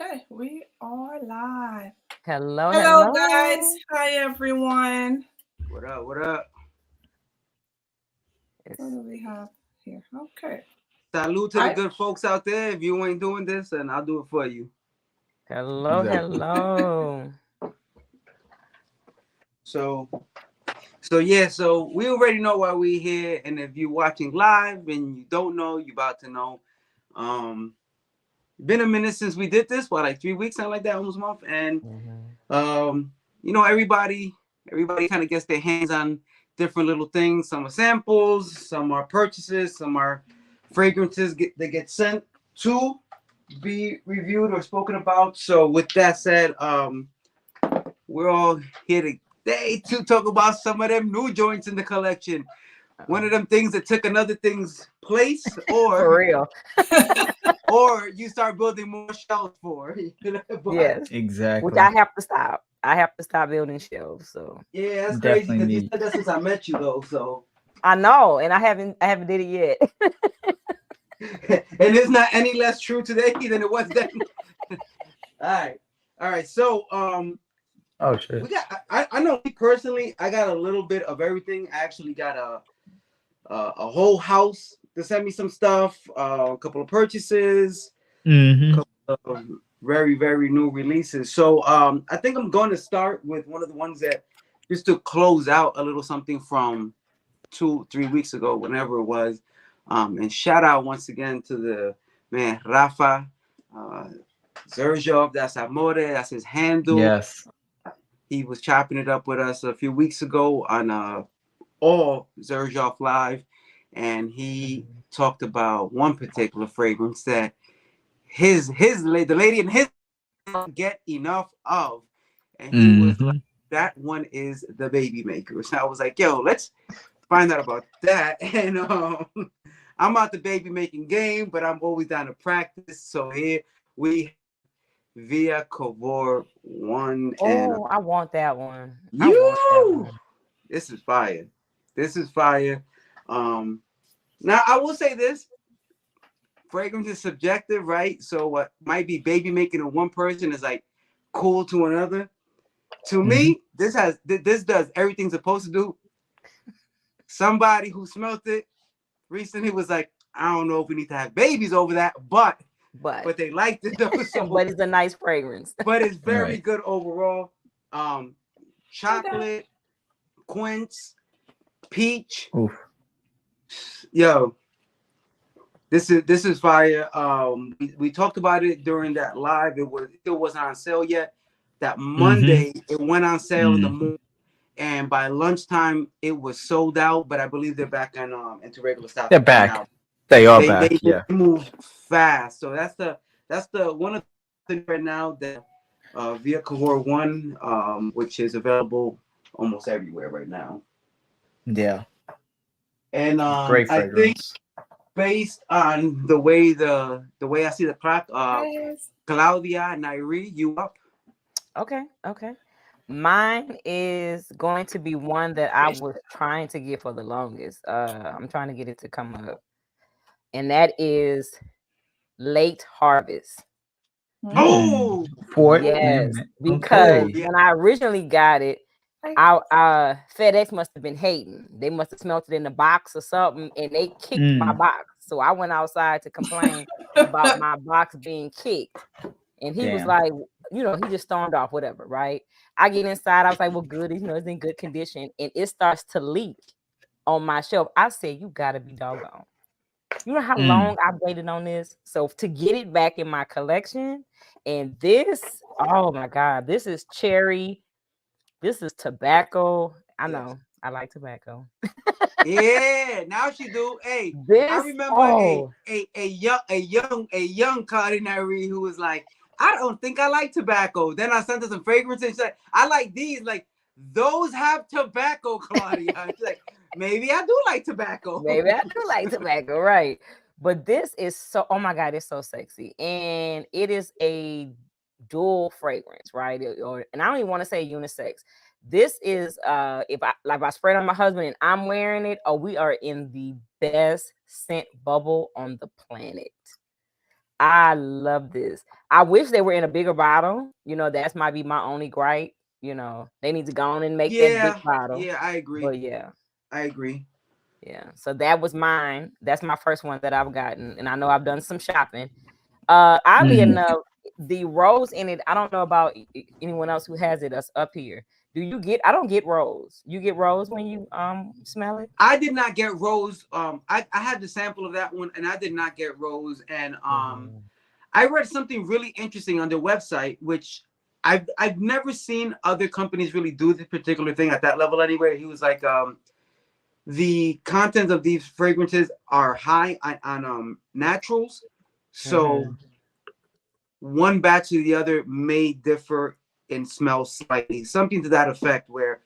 Okay, we are live. Hello, Hello, guys. hello. Hi, everyone. What up? What up? What It's, do we have here? Okay. Salute to the Hi. good folks out there. If you ain't doing this, then I'll do it for you. hello, Exactly. hello. So, so we already know why we here. And if you're watching live and you don't know, you about to know. Um, been a minute since we did this. What, like 3 weeks, something like that, almost a month. And Mhm. everybody kind of gets their hands on different little things. Some are samples, some are purchases, some are fragrances that get sent to be reviewed or spoken about. So with that said, we're all here today to talk about some of them new joints in the collection. One of them things that took another thing's place, For real. or you start building more shelves for. But Yes. Which Exactly. I have to stop. I have to stop building shelves. So yeah, that's crazy Definitely because you need. said that since I met you though. So I know, and I haven't did it yet. and it's not any less true today than it was then. All right. So Oh shit. we got. I know me personally. I got a little bit of everything. I actually got a whole house to send me some stuff. A couple of purchases. Mm-hmm. Of very very new releases. So I think I'm going to start with one of the ones that just to close out a little something from 2-3 weeks ago, whenever it was. And shout out once again to the man Rafa uh, Zerzhov. That's Amore. That's his handle. Yes. He was chopping it up with us a few weeks ago on all Zerzhov Live, and he Mhm. talked about one particular fragrance that the lady in his get enough of, and he was like, Mm-hmm. that one is the baby maker. So I was like, yo, let's find out about that. And I'm out the baby making game, but I'm always down to practice. So here we Via Kovor one, and Oh, I want that one. I want that you. one. This is fire. This is fire. Um, Now I will say this: fragrance is subjective, right? So what might be baby making to one person is like cool to another. To Mm-hmm. me, this does everything it's supposed to do. Somebody who smelt it recently was like, I don't know if we need to have babies over that, But but they liked it though. So, but it's a nice fragrance. but it's very Right. good overall. Um, Hi, guys. Chocolate, quince, peach. Oof. Yo, this is fire. We talked about it during that live. It wasn't on sale yet. That Mm-hmm. Monday it went on sale in the Mm-hmm. morning, and by lunchtime it was sold out. But I believe they're back on into regular stock They're now. back. They are They back. Yeah. move fast. So that's the one of the things right now that via Cohort One, which is available almost everywhere right now. Yeah. And Great I think fragrance. based on the way I see the clock, Hi, guys. Claudia Nairi, you up? Okay, okay. Mine is going to be one that I was trying to get for the longest. I'm trying to get it to come up, and that is late harvest. Hmm. Oh, Fort. Yes, because oh Okay. yeah. when I originally got it, Hi. FedEx must have been hating. They must have smelt it in the box or something, and they kicked my Mm. box. So I went outside to complain about my box being kicked, and he was Damn. like, he just stormed off, whatever, right? I get inside, I was like, well, good, it's in good condition, and it starts to leak on my shelf. I said, you gotta be doggone. You know how Mm. long I've waited on this? So to get it back in my collection, and this, oh my God, this is cherry. This is tobacco. I Yes. know I like tobacco. Yeah, now she do. Hey, I This, remember oh, a young Claudia Nairi who was like, I don't think I like tobacco. Then I sent her some fragrances. She's like, I like these. Like those have tobacco, Claudia. She's like, maybe I do like tobacco. maybe I do like tobacco, right? But this is so, oh my God, it's so sexy. And it is a dual fragrance, right? And I don't even want to say unisex. This is if I spray it on my husband and I'm wearing it, oh, we are in the best scent bubble on the planet. I love this. I wish they were in a bigger bottle. You know, that's might be my only gripe. You know, they need to go on and make that Yeah, big bottle. yeah, I agree. But yeah. I agree. Yeah. So that was mine. That's my first one that I've gotten. And I know I've done some shopping. Oddly enough, the rose in it, I don't know about anyone else who has it that's up here. Do you get, I don't get rose. You get rose when you smell it? I did not get rose. I had the sample of that one and I did not get rose. And I read something really interesting on their website, which I've never seen other companies really do this particular thing at that level anyway. He was like, the content of these fragrances are high on naturals. So one batch to the other may differ in smell slightly, something to that effect, where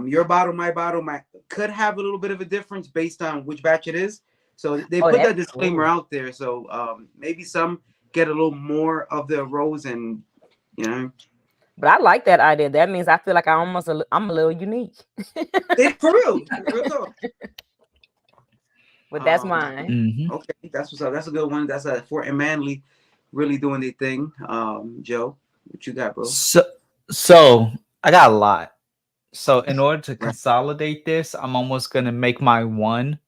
your bottle, my bottle could have a little bit of a difference based on which batch it is. So they put that disclaimer out there. So maybe some get a little more of the rose, and you know. But I like that idea. That means I feel like I'm a little unique. For real talk. But that's mine. Okay, that's what's up. That's a good one. That's a Fort and Manly really doing their thing. Joe, what you got, bro? So I got a lot. So in order to consolidate this, I'm almost gonna make my one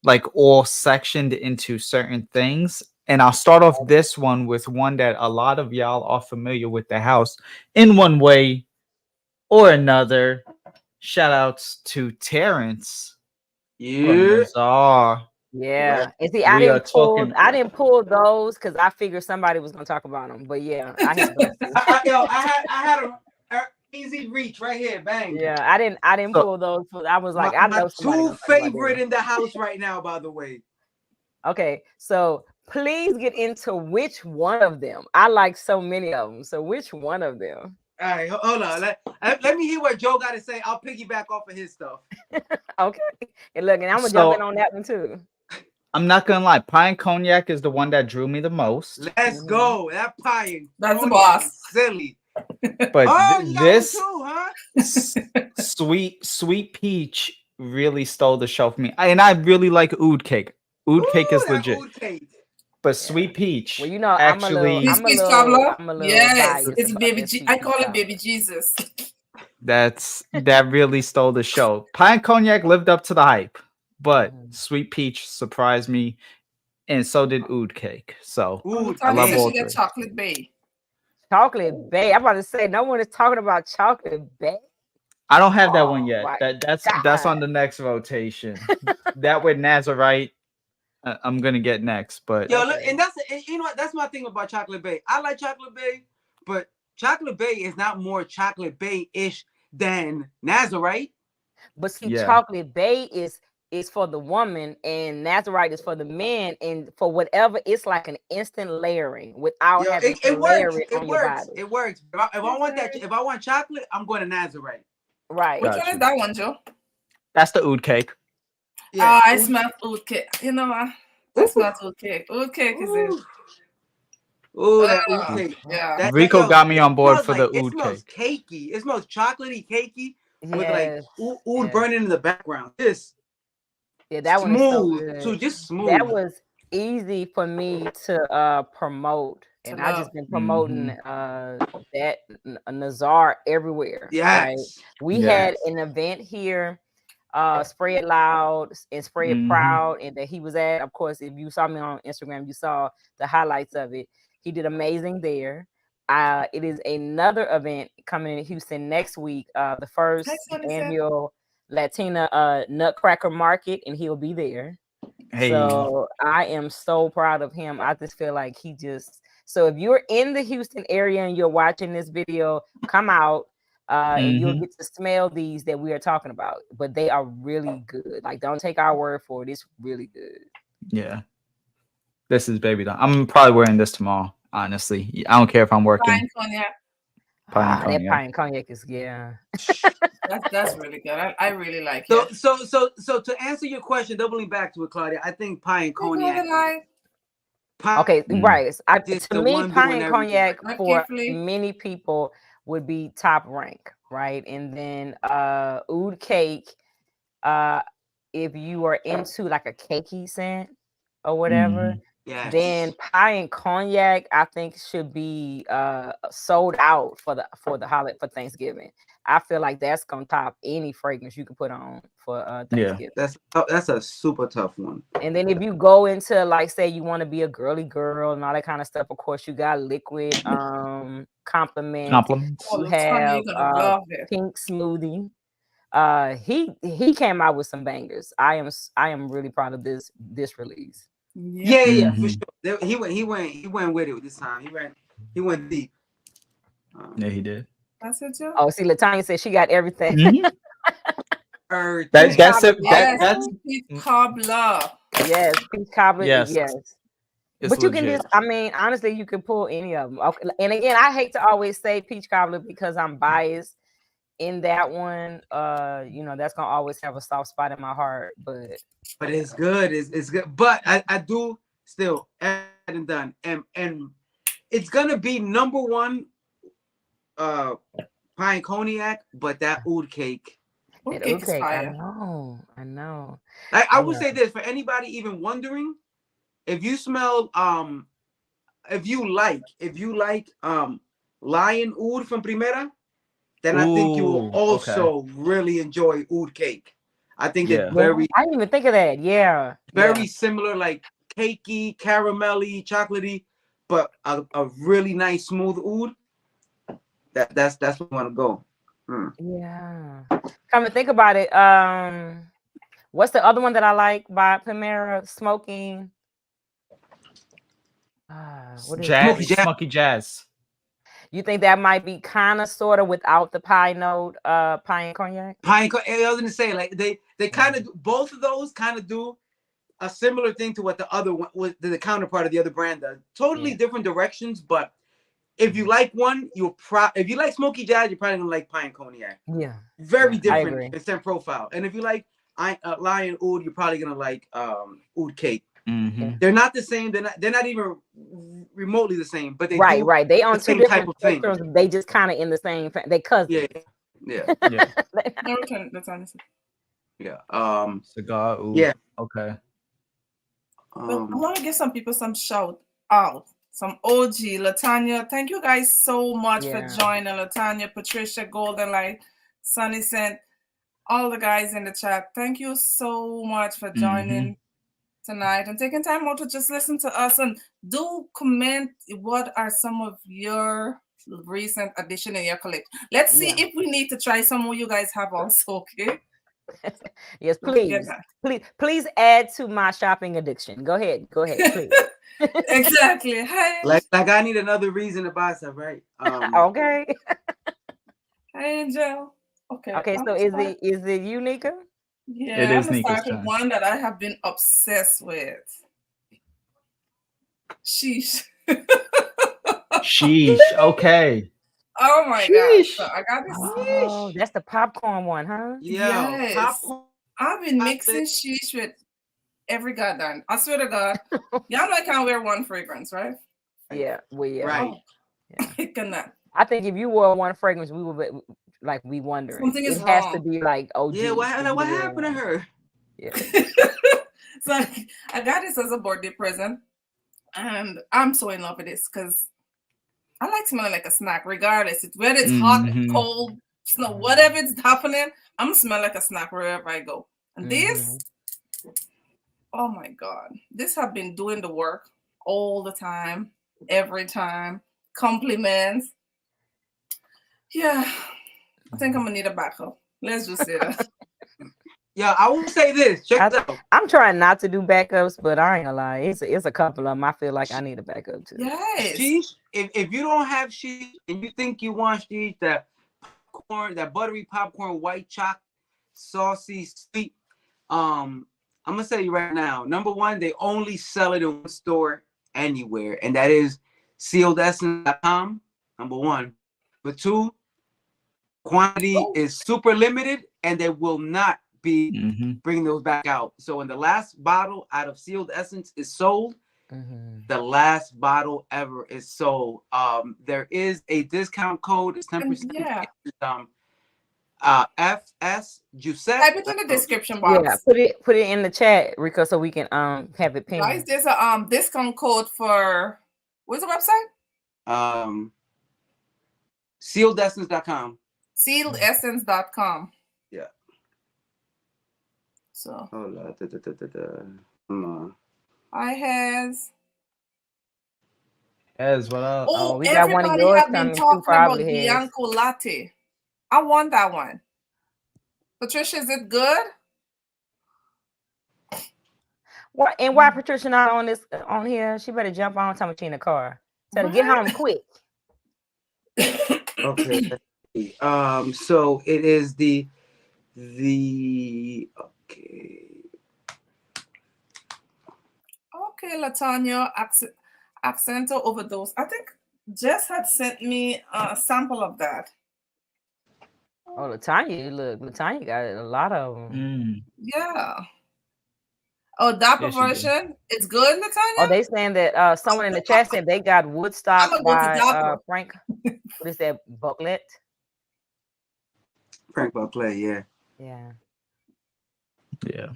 like all sectioned into certain things. And I'll start off this one with one that a lot of y'all are familiar with the house in one way or another. Shout outs to Terrence. Yeah. Yeah. And see, I didn't pull those because I figured somebody was gonna talk about them. But yeah, I had those. I had a easy reach right here, bang. Yeah, I didn't pull those. I was like, I know two favorite in the house right now, by the way. Okay, so please get into which one of them. I like so many of them. So which one of them? All right, hold on. Let me hear what Joe got to say. I'll piggyback off of his stuff. Okay, and look, and I'm gonna jump in on that one too. I'm not gonna lie, pine cognac is the one that drew me the most. Let's go. That pine. That's the boss. Silly. But this too, huh? sweet peach really stole the show for me. And I really like oud cake. Oud cake is legit. Oud cake. But sweet peach. Well, you know, actually, I'm a little yes, it's baby. I call it baby Jesus. That really stole the show. Pine cognac lived up to the hype, but sweet peach surprised me, and so did oud cake. So I love all three. Chocolate Bay. Chocolate Bay. I'm about to say no one is talking about Chocolate Bay. I don't have that one yet. That's on the next rotation. That with Nazarite, I'm gonna get next. But yo, look, and you know what? That's my thing about Chocolate Bay. I like Chocolate Bay, but Chocolate Bay is not more Chocolate Bay-ish than Nazarite. But see, Chocolate Bay is for the woman, and Nazarite is for the man, and for whatever, it's like an instant layering without having to layer it on your body. It works. If I want chocolate, I'm going to Nazarite. Right. Which one is that one, Joe? That's the oud cake. Yeah. I smell oud cake. You know what? I smell oud cake. Oud cake is it? Oh, that oud cake. Yeah. Rico got me on board for the oud cake. It smells cakey. It smells chocolatey, cakey, with like oud burning in the background. That one smooth. Is so just smooth. That was easy for me to promote. And I just been promoting that Nazar everywhere. Yes. Right? We had an event here, Spray It Loud and Spray It Proud, and that he was at. Of course, if you saw me on Instagram, you saw the highlights of it. He did amazing there. It is another event coming in Houston next week, the first annual Latina Nutcracker Market, and he'll be there. Hey. So I am so proud of him. I just feel like so if you're in the Houston area and you're watching this video, come out and you'll get to smell these that we are talking about. But they are really good. Like, don't take our word for it. It's really good. Yeah. This is baby doll. I'm probably wearing this tomorrow, honestly. I don't care if I'm working. Pine cognac. That pine cognac is that's really good. I really like it. So to answer your question, doubling back to it, Claudia, I think pine cognac. Okay, right. To me, pine cognac for many people would be top rank, right? And then oud cake, if you are into like a cakey scent or whatever, Yes. Then pie and cognac, I think should be sold out for the holiday for Thanksgiving. I feel like that's gonna top any fragrance you can put on for Thanksgiving. That's a super tough one. And then if you go into like say you want to be a girly girl and all that kind of stuff, of course you got liquid compliments. Oh, You Latanya, have you're gonna love it. pink smoothie. He came out with some bangers. I am really proud of this release. Yeah, for sure. He went with it this time. He went deep. Yeah, he did. That's it, Joe. Oh, see, Latanya said she got everything. Everything. That's peach cobbler. Yes, peach cobbler. Yes. But It's you can legit. just, I mean, honestly, you can pull any of them. Okay. And again, I hate to always say peach cobbler because I'm biased in that one. You know, that's gonna always have a soft spot in my heart. But it's good. It's good. But I do still said and done. And it's gonna be number one pie and cognac, but that oud cake. Oud cake is fire. I know. I would say this for anybody even wondering, if you smell if you like lion oud from Primera, then I think you will also really enjoy oud cake. I think it's very I didn't even think of that. Yeah. Very similar, like cakey, caramelly, chocolatey, but a really nice smooth oud. That's where I want to go. Yeah. Come and think about it. What's the other one that I like by Primera? Smoking. What is Smoky Jazz. You think that might be kind of sort of without the pie note, pie and cognac? I was gonna say, like they kind of both of those kind of do a similar thing to what the other one was, the counterpart of the other brand does. Totally different directions, but if you like one, if you like Smoky Jazz, you're probably gonna like pie and cognac. Yeah, very different in scent profile. And if you like lion oud, you're probably gonna like oud cake. They're not the same. They're not even remotely the same. But they right. They on the two same different type of thing. They just kind of in the same. They cousins. Yeah. Cigar oud. Yeah. Okay. But I want to give some people some shout out. Some OG, Latanya. Thank you guys so much for joining. Latanya, Patricia, Golden Light, Sunny Scent, all the guys in the chat. Thank you so much for joining tonight and taking time out to just listen to us, and do comment what are some of your recent addition in your collection. Let's see if we need to try some more you guys have also. Okay. Yes, please add to my shopping addiction. Go ahead, please. Exactly. Hey. Like I need another reason to buy stuff, right? Okay. Hey, Angel. Okay. So is it you, Nika? Yeah, it is I'm gonna Nika's start with turn. one that I have been obsessed with. Sheesh. Sheesh. Okay. Oh my god! So I got this. Oh, that's the popcorn one, huh? Yes. Popcorn. I've been mixing sheesh with every goddamn. I swear to God, y'all know I can't wear one fragrance, right? Yeah, right. I cannot. I think if you wore one fragrance, we would be, like we wondering. Something is it wrong. has to be like OG. Yeah, what happened to her? Yeah. So I got this as a birthday present, and I'm so in love with this because I like smelling like a snack, regardless. Whether it's hot, cold, snow, whatever it's happening, I'm gonna smell like a snack wherever I go. And this, oh my God, this have been doing the work all the time, every time. Compliments. Yeah, I think I'm gonna need a backup. Let's just say that. Yeah, I will say this. Check it out. I'm trying not to do backups, but I ain't gonna lie. It's a couple of them. I feel like I need a backup too. Yes. Sheesh, if you don't have sheesh and you think you want sheesh, that popcorn, that buttery popcorn, white chocolate, saucy, sweet. I'm gonna tell you right now. Number one, they only sell it in one store anywhere, and that is sealedessence.com. Number one. Number two, quantity is super limited, and they will not be bringing those back out. So when the last bottle out of Sealed Essence is sold, the last bottle ever is sold. There is a discount code. It's 10%. FS Giuseppe. Type it in the description Yeah, box. put it in the chat, Rico, so we can have it pinned. Guys, there's a discount code for what's the website? SealedEssence.com. SealedEssence.com. Yeah. So Hold on. Come on. I has. As what up? Oh, Oh, we got one of everybody yours have been coming too, talking about probably has. Bianco Latte. I want that one. Patricia, is it good? What and why Patricia not on here? She better jump on time she in the car. So to get home quick. Okay. Let's see. So it is the okay. Okay, Latanya, Accento Overdose. I think Jess had sent me a sample of that. Oh, Latanya got a lot of them. Yeah. Oh, Dapper Yes, you do. version. It's good, Latanya? Oh, they saying that someone in the chat said they got Woodstock I'ma go to by Dapper. Frank. What is that? Booklet? Frank Buckley, yeah. Yeah. Yeah.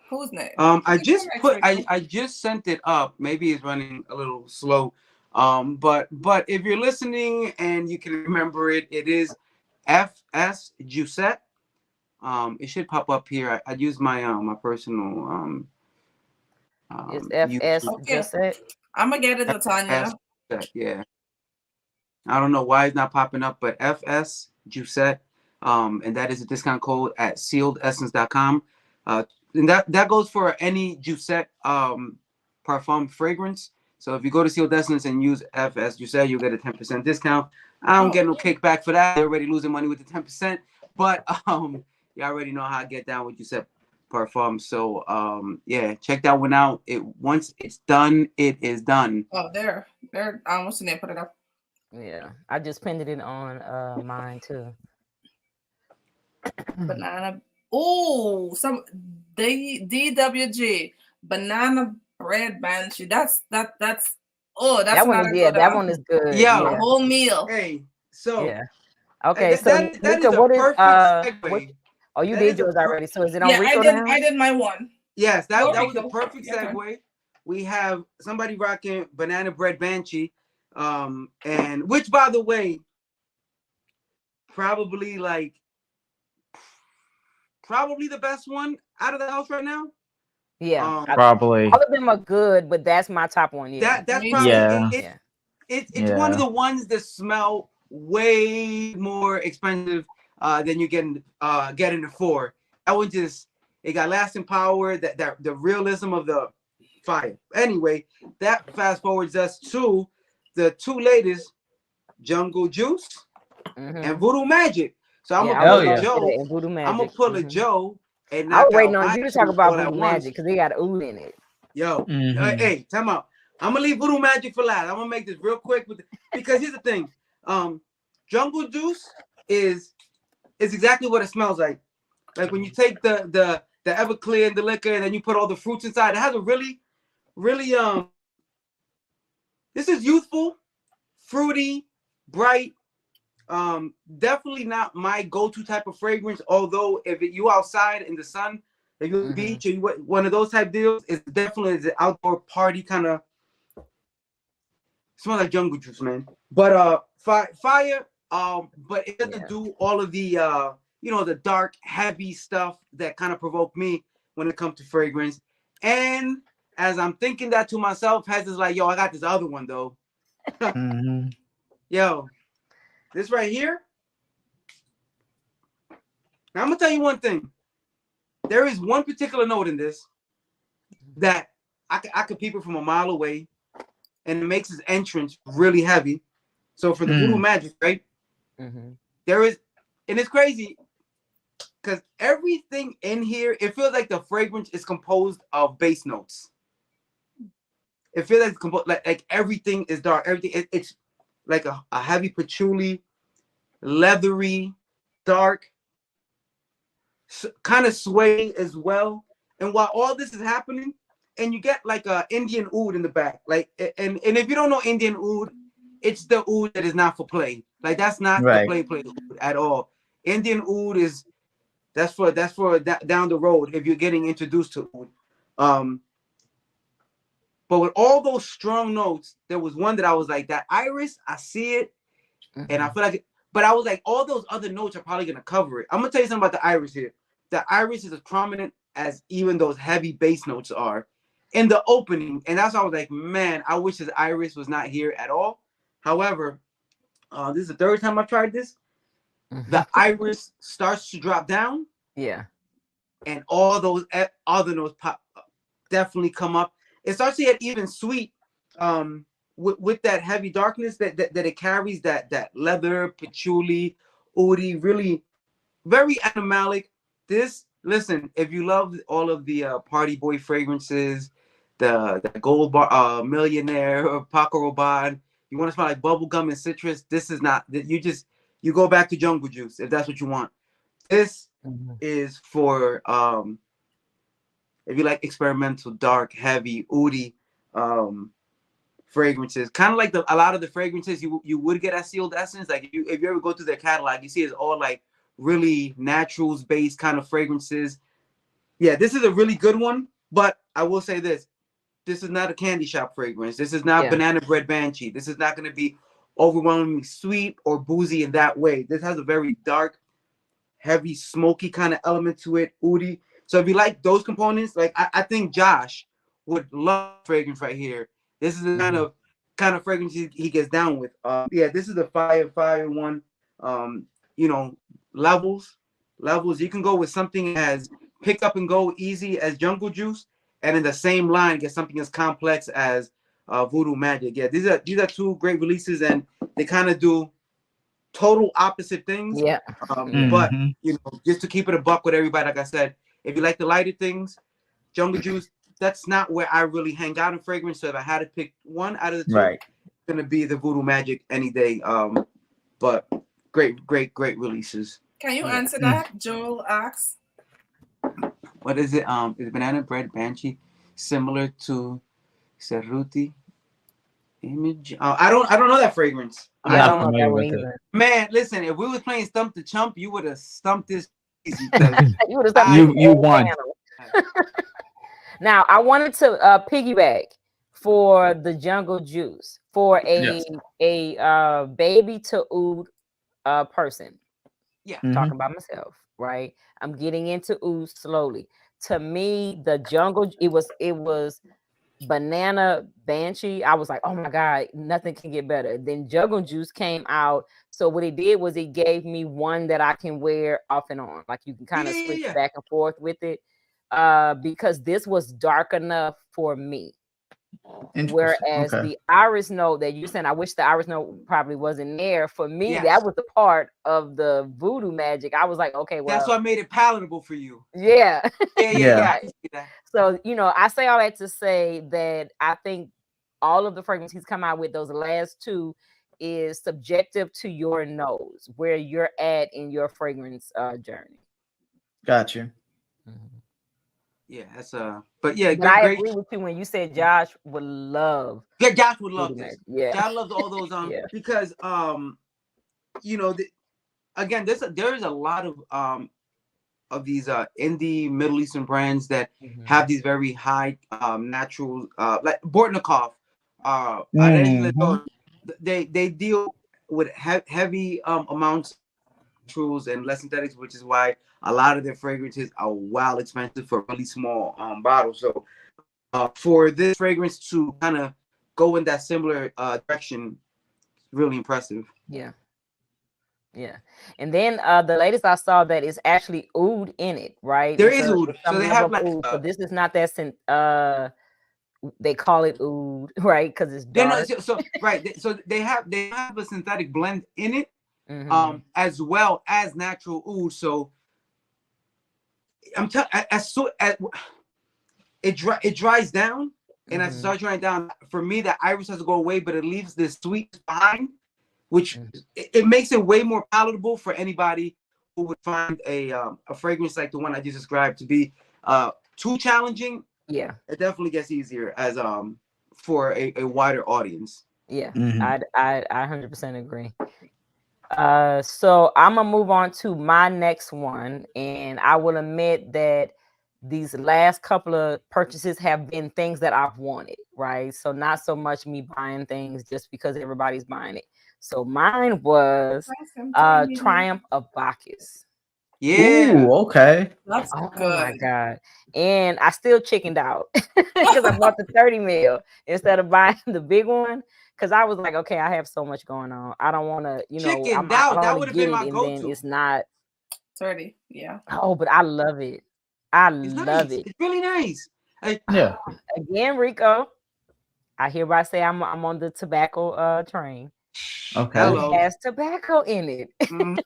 Whose name? I just sent it up. Maybe it's running a little slow. But if you're listening and you can remember it, it is FS Giuseppe. It should pop up here. I use my my personal It's FS Giuseppe. I'm gonna get it, Latanya. Yeah. I don't know why it's not popping up, but FS Giuseppe. And that is a discount code at SealedEssence.com. And that goes for any Giuseppe Parfum fragrance. So if you go to Sealed Essence and use FS Giuseppe, you'll get a 10% discount. I don't get no kickback for that. They're already losing money with the 10%. But you already know how I get down with Giuseppe Parfum. So yeah, check that one out. Once it's done, it is done. Oh, there. What's the name? Put it up. Yeah, I just pinned it on mine too. Banana. Oh, some DWG banana bread banshee. That's that one is good. That one is good. Yeah, a whole meal. Hey, so yeah. Okay, so that is a what is perfect segue. Oh, you did yours already. So is it on Rico now? I did my one. Yes, that was Rico. a perfect segue. We have somebody rocking banana bread banshee, and which, by the way, probably the best one out of the house right now. Yeah, probably. All of them are good, but that's my top one. Yeah, That's probably it's one of Yeah. the ones that smell way more expensive than you get in it for. That one it got lasting power. That the realism of the fire. Anyway, that fast forwards us to the two latest, Jungle Juice and Voodoo Magic. So I'm gonna pull a Joe. I'm gonna pull a Joe. And I was waiting on you to talk about Voodoo Magic because they got oud in it. Yo, hey, time out. I'm gonna leave Voodoo Magic for last. I'm gonna make this real quick because here's the thing. Jungle Juice is exactly what it smells like. Like when you take the Everclear and the liquor and then you put all the fruits inside. It has a really this is youthful, fruity, bright. Definitely not my go-to type of fragrance. Although if you outside in the sun, if you're on the beach or you one of those type deals, it's definitely an outdoor party kind of. Smells like Jungle Juice, man. But fire. But it doesn't do all of the the dark, heavy stuff that kind of provoke me when it comes to fragrance. And as I'm thinking that to myself, Hess is like, yo, I got this other one though. Yo, this right here. Now I'm gonna tell you one thing. There is one particular note in this that I could peep it from a mile away, and it makes his entrance really heavy. So for the Voodoo Magic, right? There is, and it's crazy because everything in here, it feels like the fragrance is composed of bass notes. It feels like it's composed like everything is dark. Everything it's like a heavy patchouli, leathery, dark, kind of sway as well. And while all this is happening, and you get like a Indian oud in the back, like and if you don't know Indian oud, it's the oud that is not for play. Like that's not the play oud at all. Indian oud is that's for down the road if you're getting introduced to oud. But with all those strong notes, there was one that I was like, that iris, I see it, and I feel like it, but I was like, all those other notes are probably gonna cover it. I'm gonna tell you something about the iris here. The iris is as prominent as even those heavy bass notes are in the opening, and that's why I was like, man, I wish his iris was not here at all. However, this is the third time I've tried this. The iris starts to drop down. Yeah. And all those other notes pop definitely come up. It starts to get even sweet with that heavy darkness that it carries, that leather, patchouli, oudi, really very animalic. This, listen, if you love all of the party boy fragrances, the gold bar, millionaire or Paco Rabanne, you want to smell like bubblegum and citrus, this is not, you go back to Jungle Juice if that's what you want. This is for if you like experimental, dark, heavy, oudi fragrances, kind of like a lot of the fragrances you would get at Sealed Essence. Like if you ever go through their catalog, you see it's all like really naturals based kind of fragrances. Yeah, this is a really good one, but I will say this is not a candy shop fragrance. This is not Banana Bread Banshee. This is not going to be overwhelmingly sweet or boozy in that way. This has a very dark, heavy, smoky kind of element to it, oudi. So if you like those components, like I think Josh would love fragrance right here. This is the kind of fragrance he gets down with. Yeah, this is the fire one. You know, levels. You can go with something as pick up and go easy as Jungle Juice, and in the same line get something as complex as Voodoo Magic. Yeah, these are two great releases, and they kind of do total opposite things. Yeah. But you know, just to keep it a buck with everybody, like I said, if you like the lighter things, Jungle Juice, that's not where I really hang out in fragrance. So if I had to pick one out of the two, it's gonna be the Voodoo Magic any day. But great releases. Can you answer that? Joel asks. What is it? Is Banana Bread Banshee similar to Cerruti Image? I don't know that fragrance. I don't know that one either. Man, listen, if we was playing Stump the Chump, you would have stumped this easy. You would have you won. Now I wanted to piggyback for the Jungle Juice for a baby to oud person. Yeah, talking about myself, right? I'm getting into oud slowly. To me, the Jungle, it was Banana Banshee. I was like, oh my God, nothing can get better. Then Jungle Juice came out. So what it did was it gave me one that I can wear off and on. Like you can kind of switch back and forth with it. Because this was dark enough for me. Whereas the iris note that you're saying, I wish the iris note probably wasn't there. For me, that was the part of the Voodoo Magic. I was like, okay, well, that's what made it palatable for you. Yeah. Yeah. So, you know, I say all that to say that I think all of the fragrances he's come out with, those last two, is subjective to your nose, where you're at in your fragrance journey. Got you. Yeah, that's but yeah, but I agree with you when you said Josh would love. Yeah, Josh would love this. Yeah, Josh loves all those because you know, again, there is a lot of these indie Middle Eastern brands that have these very high natural like Bortnikov, they deal with heavy amounts of naturals and less synthetics, which is why a lot of their fragrances are wild expensive for really small bottles. So for this fragrance to kind of go in that similar direction, really impressive. Yeah. And then the latest I saw that is actually oud in it, right? There is oud. So they have like so this is not that they call it oud, right? Because it's dark. So they have a synthetic blend in it, as well as natural oud. So I'm telling, it dries down, and as it starts drying down, for me, the iris has to go away, but it leaves this sweet behind, which it makes it way more palatable for anybody who would find a fragrance like the one I just described to be too challenging. Yeah, it definitely gets easier as for a wider audience. Yeah, I 100% agree. So I'm gonna move on to my next one, and I will admit that these last couple of purchases have been things that I've wanted, right? So not so much me buying things just because everybody's buying it. So mine was Triumph of Bacchus. Yeah. Ooh, okay. That's Oh my good. God. And I still chickened out because I bought the 30 mil instead of buying the big one. Because I was like, okay, I have so much going on. I don't want to, Chicken, I don't that want would to have get been it my and then go-to. it's not. 30. Yeah. Oh, but I love it. I It's love nice. it. It's really nice. Yeah. Again, Rico, I hereby say I'm on the tobacco train. Okay. Hello. It has tobacco in it. Mhm.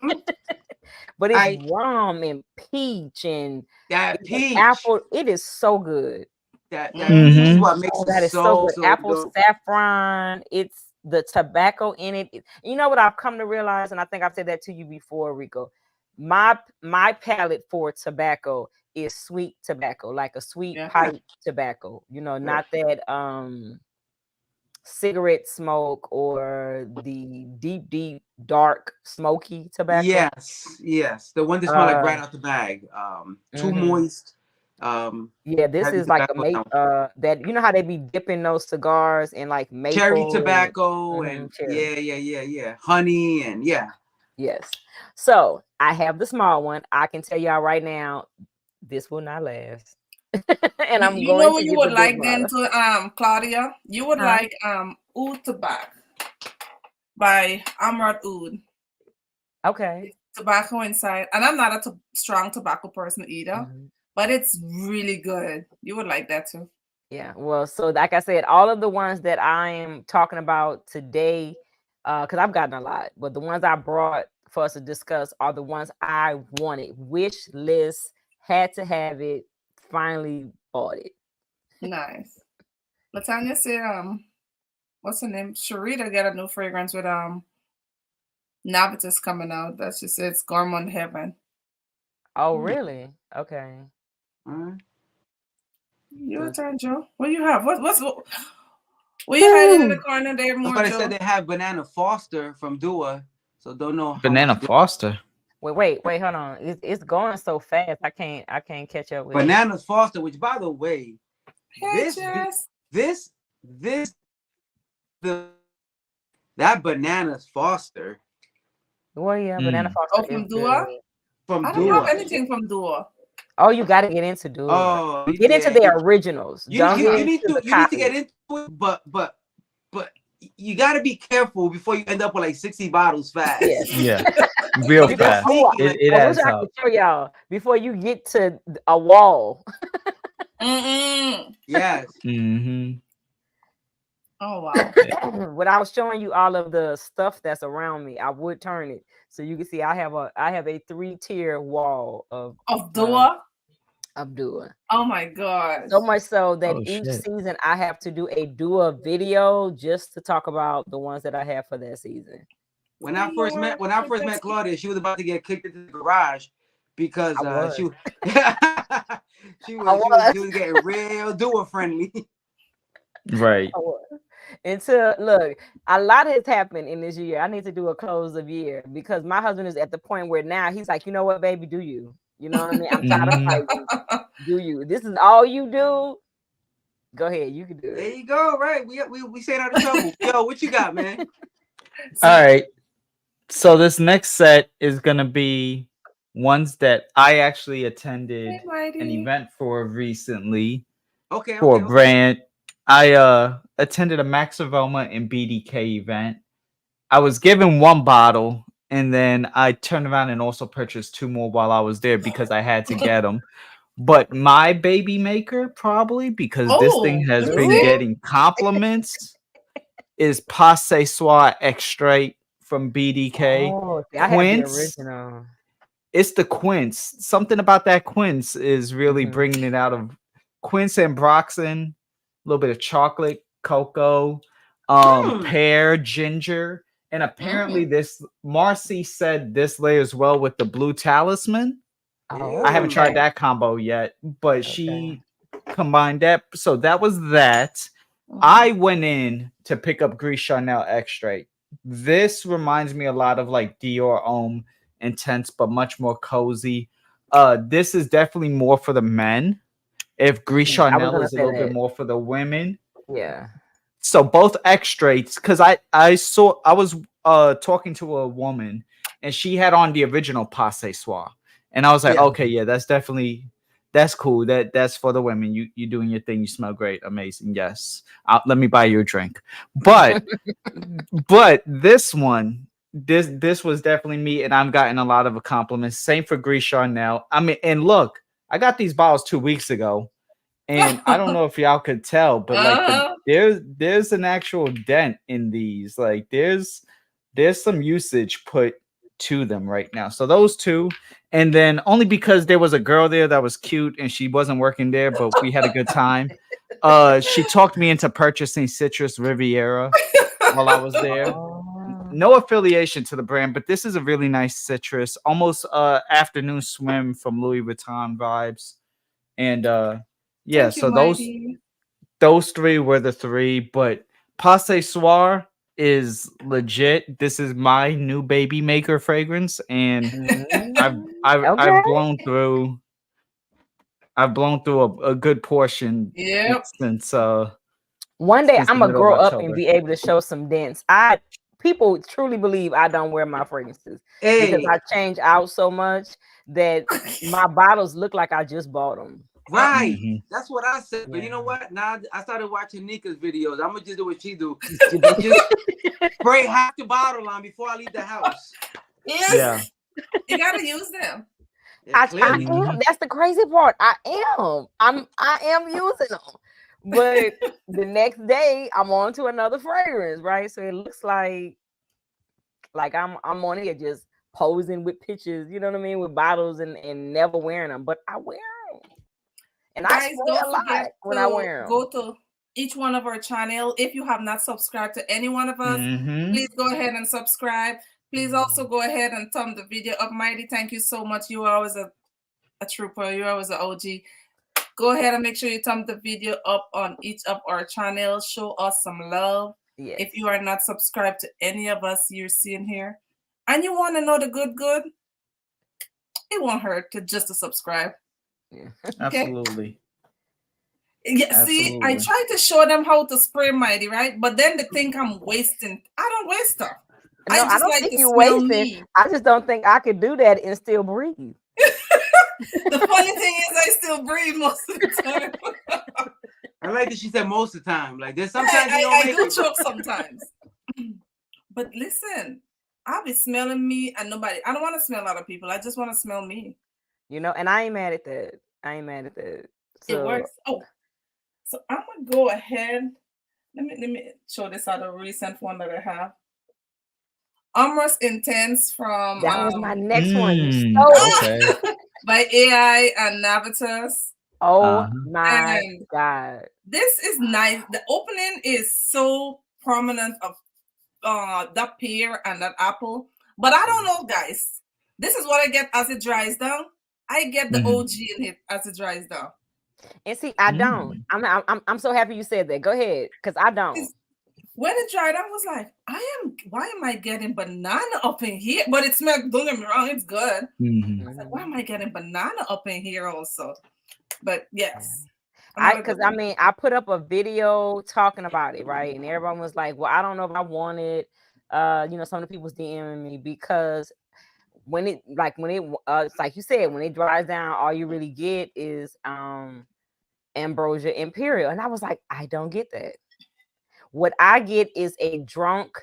But it's rum and peach and That peach. apple. It is so good. That Mhm. peach is what makes Oh, it that is so good. so Apple good. saffron. It's the tobacco in it. You know what I've come to realize, and I think I've said that to you before, Rico. My palate for tobacco is sweet tobacco, like a sweet Yeah. pipe tobacco. Not that cigarette smoke or the deep dark smoky tobacco. Yes. The one that smell like right out the bag. Too moist. Yeah, this Heavy is like a tobacco. make that how they be dipping those cigars in like Cherry maple tobacco and cherry. yeah. Honey and yeah. Yes. So I have the small one. I can tell y'all right now, this will not last. And I'm You know going what to you get the would big like then bottle. to Claudia? You would Huh? like Oud Tobacco by Amrad Oud. Okay. It's tobacco inside. And I'm not a strong tobacco person either, but it's really good. You would like that too. Yeah. Well, so like I said, all of the ones that I am talking about today, because I've gotten a lot, but the ones I brought for us to discuss are the ones I wanted. Wish list, had to have it, finally bought it. Nice. Latanya said, what's her name? Sharita got a new fragrance with Navitas coming out. That she said it's Gourmand Heaven. Oh, really? Okay. Your turn, Joe. What do you have? What you hiding in the corner there more, Somebody Joe? said they have Banana Foster from Dua, so don't know how Banana much. Foster. Wait, hold on. It's going so fast. I can't catch up with it. Bananas Foster, which by the way, Hey, this Jess. the that Bananas Foster Well, yeah, Banana Foster Oh, is from Dua? good. from I don't have Dua. anything from Dua. Oh, you got to get into Dua. Oh, Get into yeah. their originals. Don't get into the You need to get copies. into it, but you got to be careful before you end up with like 60 bottles fast. Yes. Yeah. Real You got fast. sneaky, It, like, it I wish adds I up. could show y'all before you get to a wall. yes. Oh wow. When I was showing you all of the stuff that's around me, I would turn it so you can see I have a 3-tier wall of Dua? of Dua. Oh my god. So much so that Oh, each shit. season I have to do a Dua video just to talk about the ones that I have for that season. When I first met Claudia, she was about to get kicked into the garage because she was getting real Dua friendly. Right. Until look, a lot has happened in this year. I need to do a close of year because my husband is at the point where now he's like, you know what, baby, do you? You know what I mean? I'm tired of fighting. Do you? This is all you do. Go ahead, you can do it. There you go. Right, we stayed out of trouble. Yo, what you got, man? All right. So this next set is gonna be ones that I actually attended an event for recently. For a brand. I attended a Max Avoma and BDK event. I was given one bottle, and then I turned around and also purchased 2 more while I was there because I had to get them. But my baby maker, probably because this thing has been getting compliments, is Passe Soir Extrait from BDK. Oh, see, I have the original. It's the quince. Something about that quince is really bringing it out of quince and broxin, a little bit of chocolate, cocoa, pear, ginger. And apparently Marcy said this layers well with the blue talisman. I haven't tried that combo yet, but she combined that. So that was that. I went in to pick up Gris Charnel Extrait this reminds me a lot of like Dior Homme Intense, but much more cozy. This is definitely more for the men. If Gris I was Charnel gonna is a say little bit that. more for the women. Yeah. So both extracts, because I was talking to a woman and she had on the original Passe Soir, and I was like, Yeah. okay, yeah, that's cool. That's for the women. You doing your thing. You smell great, amazing. Yes, let me buy you a drink. But this one, this was definitely me, and I've gotten a lot of compliments. Same for Gris Charnel. I mean, and look, I got these bottles 2 weeks ago. And I don't know if y'all could tell, but like there's an actual dent in these. Like there's some usage put to them right now. So those two, and then only because there was a girl there that was cute and she wasn't working there, but we had a good time. She talked me into purchasing Citrus Riviera while I was there. Oh. No affiliation to the brand, but this is a really nice citrus, almost afternoon swim from Louis Vuitton vibes. And yeah, Thank you, so Mighty. those three were the three, but Passe Soir is legit. This is my new baby maker fragrance, and I've I've Okay. I've blown through a good portion Yep. since One day since I'm the gonna middle of grow up and October. be able to show some dents. People truly believe I don't wear my fragrances because Hey, I change out so much that my bottles look like I just bought them. right. Mhm. That's what I said. But you know Yeah. what? Now I started watching Nika's videos. I'm gonna just do what she do. You do- Just spray half the bottle on before I leave the house. Yes. Yeah. You gotta use them. Yeah, I clearly. am. That's the crazy part. I am using them, but the next day I'm on to another fragrance, right? So it looks like I'm on here just posing with pictures, you know what I mean, with bottles and never wearing them, but I wear them, and I Guys, spray don't a lot forget when I to wear them. go to each one of our channel. If you have not subscribed to any one of us, Mhm. please go ahead and subscribe. Please also go ahead and thumb the video up. Mighty, thank you so much. You are always a trooper. You're always an OG. Go ahead and make sure you thumb the video up on each of our channels. Show us some love. Yes. If you are not subscribed to any of us you're seeing here, and you want to know the good, it won't hurt to subscribe. Yeah. Okay. Absolutely. Yeah, see, I Absolutely. try to show them how to spray Mighty, right? But then they think I'm wasting. I don't waste stuff. No, I just don't like think to you're smell wasting. me. I just don't think I could do that and still breathe. The funny thing is, I still breathe most of the time. I like that she said most of the time. Like there's sometimes you don't I make do it. choke sometimes. But listen, I'll be smelling me and nobody. I don't want to smell other people. I just want to smell me. You know, and I ain't mad at that. I ain't mad at that. So It works. Oh, so I'm gonna go ahead. Let me show this other recent one that I have. Amorous Intense from that was my next one. You stole it. Okay. by AI and Navitas. Oh my And God. this is nice. The opening is so prominent of that pear and that apple. But I don't know, guys. This is what I get as it dries down. I get the Mhm. OG in it as it dries down. And see, I don't. I'm so happy you said that. Go ahead, because I don't. When it dried, I was like, why am I getting banana up in here? But it smelled, don't get me wrong, it's good. Mhm. I was like, why am I getting banana up in here also? But yes. Because I mean, I put up a video talking about it, right? And everyone was like, well, I don't know if I want it. You know, some of the people was DMing me because when it it's like you said, when it dries down, all you really get is Ambrosia Imperial. And I was like, I don't get that. What I get is a drunk,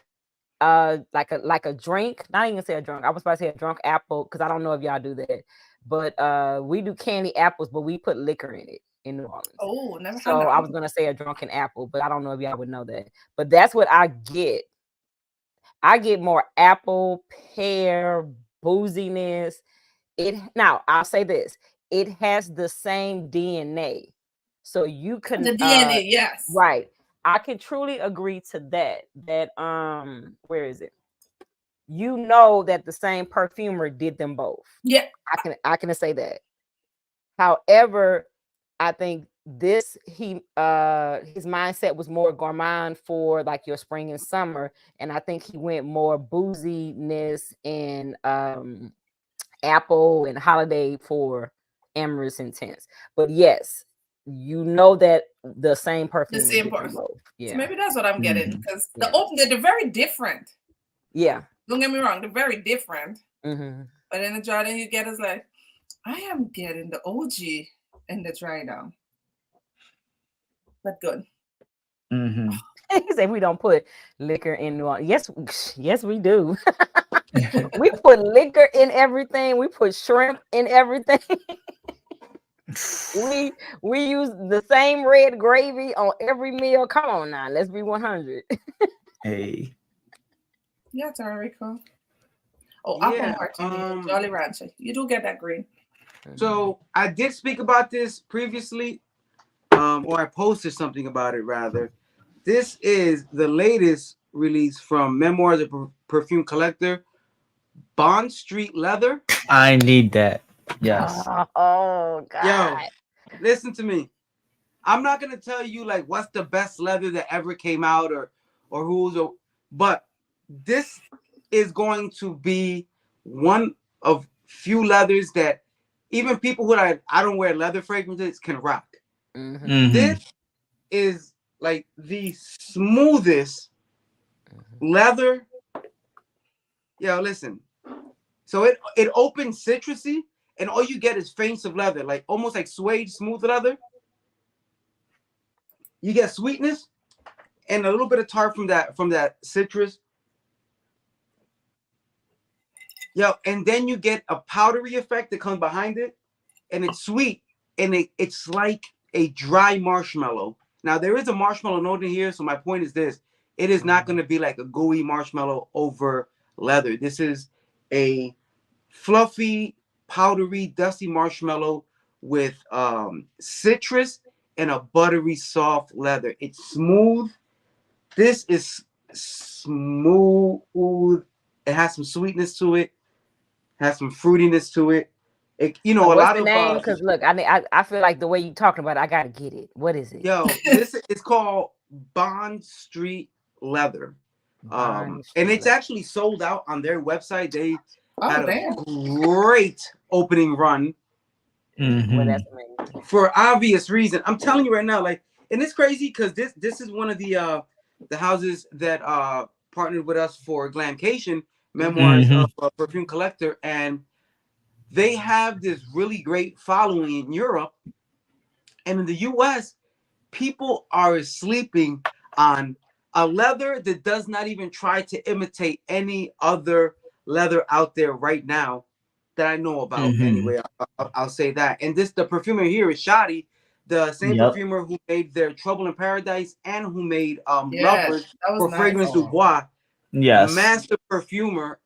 like a drink, not even say a drunk. I was about to say a drunk apple, because I don't know if y'all do that. But we do candy apples, but we put liquor in it in New Orleans. Oh, never had So that. I was gonna say a drunken apple, but I don't know if y'all would know that. But that's what I get. I get more apple, pear, booziness. Now I'll say this: it has the same DNA, so you can The DNA, yes, right. I can truly agree to that. That where is it? You know that the same perfumer did them both. Yeah, I can say that. However, I think this his mindset was more gourmand for like your spring and summer, and I think he went more booziness and apple and holiday for amorous intense. But yes, you know that the same perfume The is same good for person. both. Yeah. So maybe that's what I'm getting, because Yeah. they're very different. Yeah. Don't get me wrong, they're very different. Mm-hmm. But in the Jordan you get is like, I am getting the OG and the dry down. But good. Mm-hmm. He said we don't put liquor in New Orleans. Yes, we do. We put liquor in everything. We put shrimp in everything. we use the same red gravy on every meal. Come on now, let's be 100. Hey. Yeah, Rico. Oh, Yeah, apple martini, Jolly Rancher. You do get that green. So I did speak about this previously, or I posted something about it rather. This is the latest release from Memoirs of a Perfume Collector, Bond Street Leather. I need that. Yes. Oh God. Yo, listen to me. I'm not gonna tell you like what's the best leather that ever came out or but this is going to be one of few leathers that even people who I don't wear leather fragrances can rock. Mm-hmm. This is like the smoothest leather. Yo, listen. So it opens citrusy, and all you get is feints of leather, like almost like suede smooth leather. You get sweetness and a little bit of tart from that citrus. Yo, and then you get a powdery effect that comes behind it, and it's sweet, and it's like a dry marshmallow. Now there is a marshmallow note in here, so my point is this: it is not going to be like a gooey marshmallow over leather. This is a fluffy, powdery, dusty marshmallow with citrus and a buttery, soft leather. It's smooth. This is smooth. It has some sweetness to it. Has some fruitiness to it. A What's lot the of name? Because look, I feel like the way you talking about it, I gotta get it. What is it? Yo, this is called Bond Street Leather. And it's actually sold out on their website. They had a great opening run. Well, that's amazing. For obvious reason. I'm telling you right now, like, and it's crazy because this is one of the houses that partnered with us for Glamcation, Memoirs of a Perfume Collector, and they have this really great following in Europe. And in the US, people are sleeping on a leather that does not even try to imitate any other leather out there right now that I know about. Anyway, I'll say that. And the perfumer here is Shoddy, the same perfumer who made their Trouble in Paradise and who made Lovers for nice. Fragrance du Bois. Yes. Master perfumer,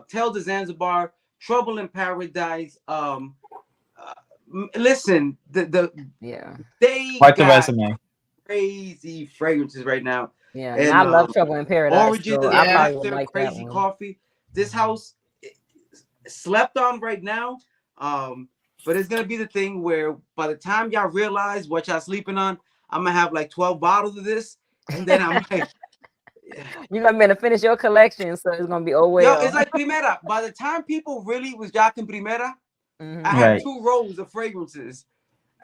Tel de Zanzibar, Trouble in Paradise. Listen, they quite the resume. Crazy fragrances right now. Yeah, and I love Trouble in Paradise. Origins So I probably would like Crazy that Coffee. This house slept on right now, but it's gonna be the thing where by the time y'all realize what y'all sleeping on, I'm gonna have like 12 bottles of this, and then I'm like, you're gonna finish your collection, so it's gonna be oh well. Yo, it's like Primera. By the time people really was jocking Primera, I had 2 rows of fragrances,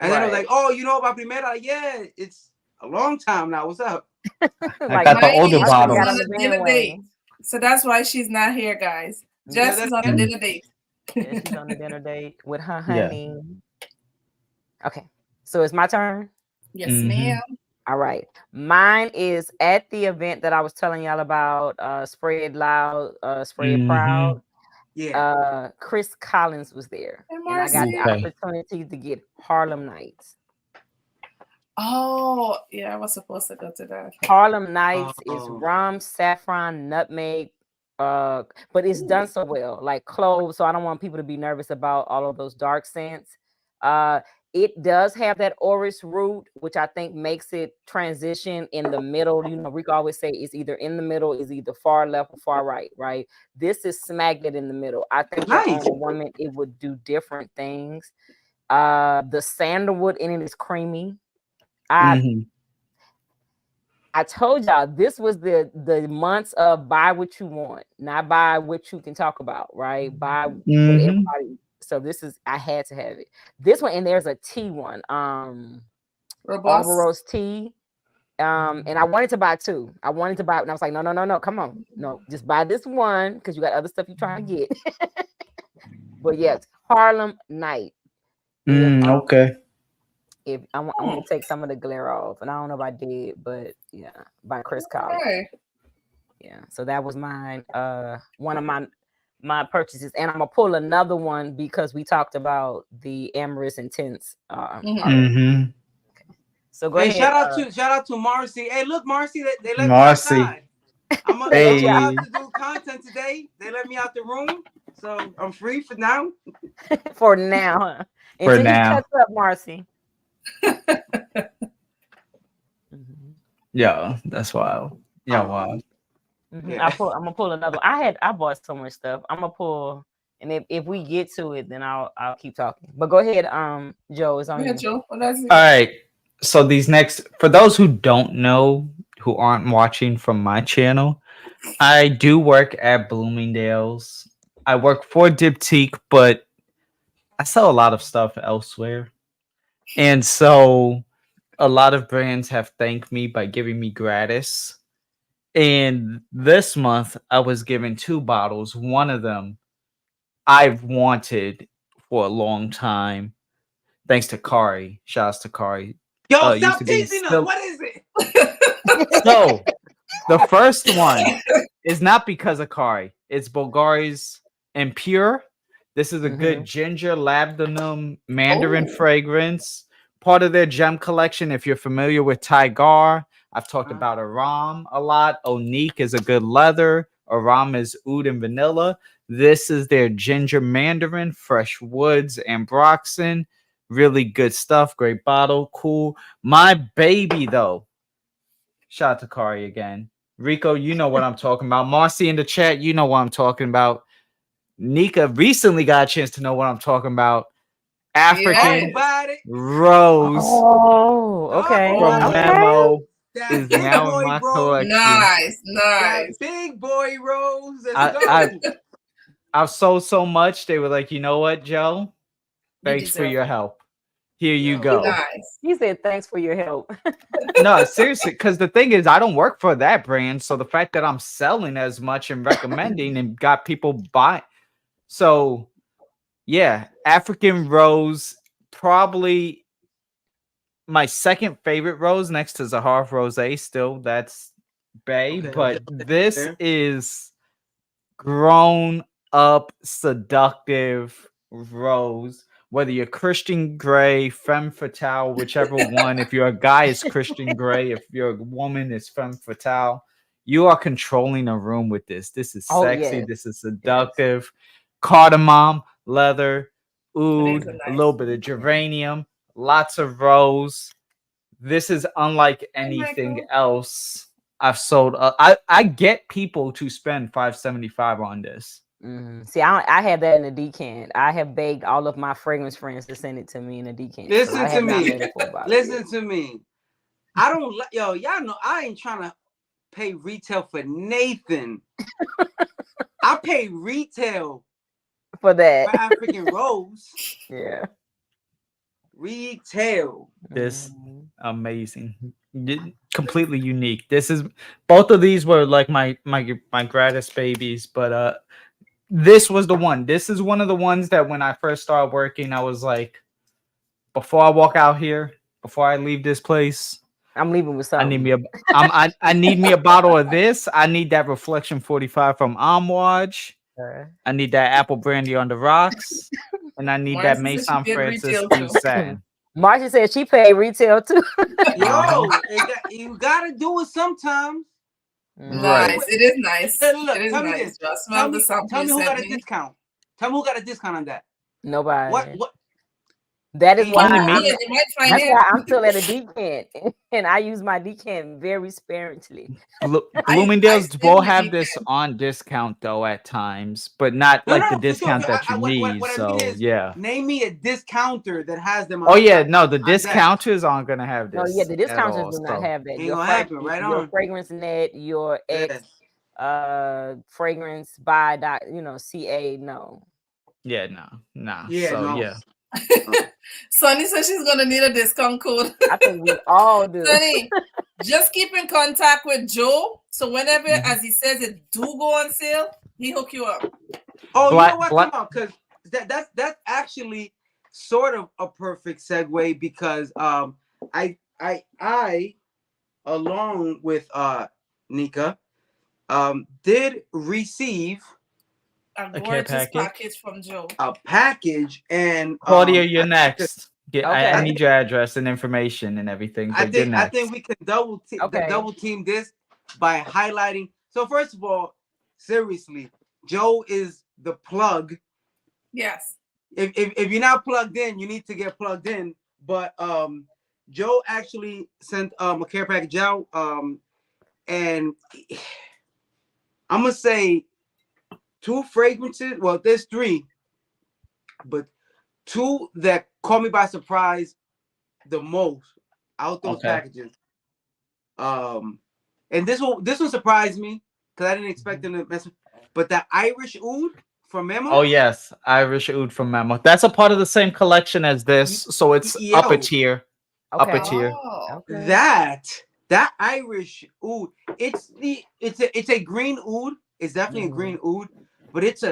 and then I was like, oh, you know about Primera? Yeah, it's a long time now. What's up? I got the older bottle. On a dinner date. So that's why she's not here, guys. Jess is on a dinner date. Yeah, she's on a dinner date with her honey. Yeah. Okay, so it's my turn. Yes, ma'am. All right, mine is at the event that I was telling y'all about. Spread Loud, Spread Proud. Yeah. Chris Collins was there, and I got the opportunity to get Harlem Nights. Oh, yeah, I was supposed to go to that. Harlem Nights is rum, saffron, nutmeg, but it's done so well, like cloves. So I don't want people to be nervous about all of those dark scents. It does have that orris root, which I think makes it transition in the middle. You know, Rico always say it's either in the middle, is either far left or far right, right? This is smack it in the middle. I think for a woman, it would do different things. The sandalwood in it is creamy. I Mhm. I told y'all this was the months of buy what you want, not buy what you can talk about, right? Buy what Mhm. everybody. So this is I had to have it. This one, and there's a tea one, Robust. Alvaros tea. And I wanted to buy two. I wanted to buy, and I was like, no, no, no, no, come on, no, just buy this one because you got other stuff you're trying to get. But yes, Harlem Night. Okay. If I want to take some of the glare off, and I don't know if I did, but yeah, by Chris Collins. Okay. Yeah, so that was mine. One of my purchases, and I'm gonna pull another one because we talked about the Amorous Intense. Mhm. So go Hey, ahead. shout out to Marcy. Hey, look, Marcy, they let me Marcy. outside. I'm Hey. allowed to do content today. They let me out the room, so I'm free for now. For now, huh? For Until you now. catch up, Marcy. Yeah, that's wild. Yeah, wild. Yeah. I'm gonna pull another one. I bought so much stuff. I'm gonna pull, and if we get to it, then I'll keep talking. But go ahead, Joe. It's on Yeah, you. Joe. What does it? All right. So these next, for those who don't know, who aren't watching from my channel, I do work at Bloomingdale's. I work for Diptyque, but I sell a lot of stuff elsewhere. And so a lot of brands have thanked me by giving me gratis. And this month I was given 2 bottles. One of them I've wanted for a long time. Thanks to Kari. Shouts to Kari. Yo, Used stop to be teasing us. still. What is it? So the first one is not because of Kari. It's Bulgari's Impure. This is a good ginger labdanum mandarin fragrance. Part of their gem collection. If you're familiar with Tigar, I've talked about Aram a lot. Onique is a good leather. Aram is oud and vanilla. This is their ginger mandarin, fresh woods, ambroxan. Really good stuff. Great bottle. Cool. My baby, though. Shout out to Kari again. Rico, you know what I'm talking about. Marcy in the chat, you know what I'm talking about. Nika recently got a chance to know what I'm talking about. African Rose Okay. from Okay. Memo That is big now in boy my rose. collection. That big boy rose. Let's go. I've sold so much. They were like, you know what, Joe? Thanks for your help. Here you go. Nice. He said, thanks for your help. No, seriously, because the thing is, I don't work for that brand. So the fact that I'm selling as much and recommending and got people buy. So yeah, African Rose, probably my second favorite rose next to Zahar Rose. Still, that's Bay. But this is grown up, seductive rose. Whether you're Christian Grey, Femme Fatale, whichever one. If you're a guy, it's Christian Grey. If you're a woman, it's Femme Fatale. You are controlling a room with this. This is sexy. Yes. This is seductive. Cardamom, leather, oud, Nice. a little bit of geranium, lots of rose. This is unlike anything else I've sold. I get people to spend $575 on this. See, I have that in a decant. I have begged all of my fragrance friends to send it to me in a decant. Listen to me. Listen to me. I don't like y'all know I ain't trying to pay retail for Nathan. I pay retail for that. For African Rose. Yeah. Retail. This amazing. Completely unique. This is both of these were like my gratis babies, but this was the one. This is one of the ones that when I first started working, I was like, before I walk out here, before I leave this place, I'm leaving with something. I need me a bottle of this. I need that Reflection 45 from Amouage. I need that apple brandy on the rocks. And I need that Maison Francisco satin. Marcia said she paid retail too. Yo, you gotta do it sometimes. Nice. Right. It is nice. Look, it is tell nice. Tell me who got a discount. Tell me who got a discount on that. Nobody. What? That is Ain't why Only no me. I'm. Yeah, they might find That's it. why I'm still at a decant, and I use my decant very sparingly. Bloomingdale's still will with have the this on discount though at times, but not No, like the no, for sure. discount that you need. What I mean So is, yeah. name me a discounter that has them Oh yeah, on no, the on deck. discounters aren't gonna have No, yeah, this the at discounters all. do not So have that. Ain't gonna happen. Right Your on. fragrance net, your X, Yes. fragrance by dot, CA. No, yeah, no, nah. Yeah. So No. yeah. Sunny says she's gonna need a discount code. I think we all do. Sunny, just keep in contact with Joe. So whenever, Mhm. as he says, it do go on sale, he hook you up. Oh, you know Black, what? black. Come on, because that's actually sort of a perfect segue because I along with Nika did receive A care Gorgeous package. package from Joe. a package and Claudia, you're I next. I Okay. need your address and information and everything, but you're I think next. we can Okay. double team this by highlighting. So first of all, seriously, Joe is the plug. Yes. If you're not plugged in, you need to get plugged in. But Joe actually sent a care package out. And I'm gonna say 2 fragrances. Well, there's 3, but 2 that caught me by surprise the most out those Okay. packages. And this one surprised me because I didn't expect them to mess with. But that Irish Oud from Memo. Oh yes, Irish Oud from Mammoth. That's a part of the same collection as this, so it's upper Yo, tier. Upper Okay. tier. Oh. Okay. that Irish Oud, it's a green Oud. It's definitely a green Oud, but it's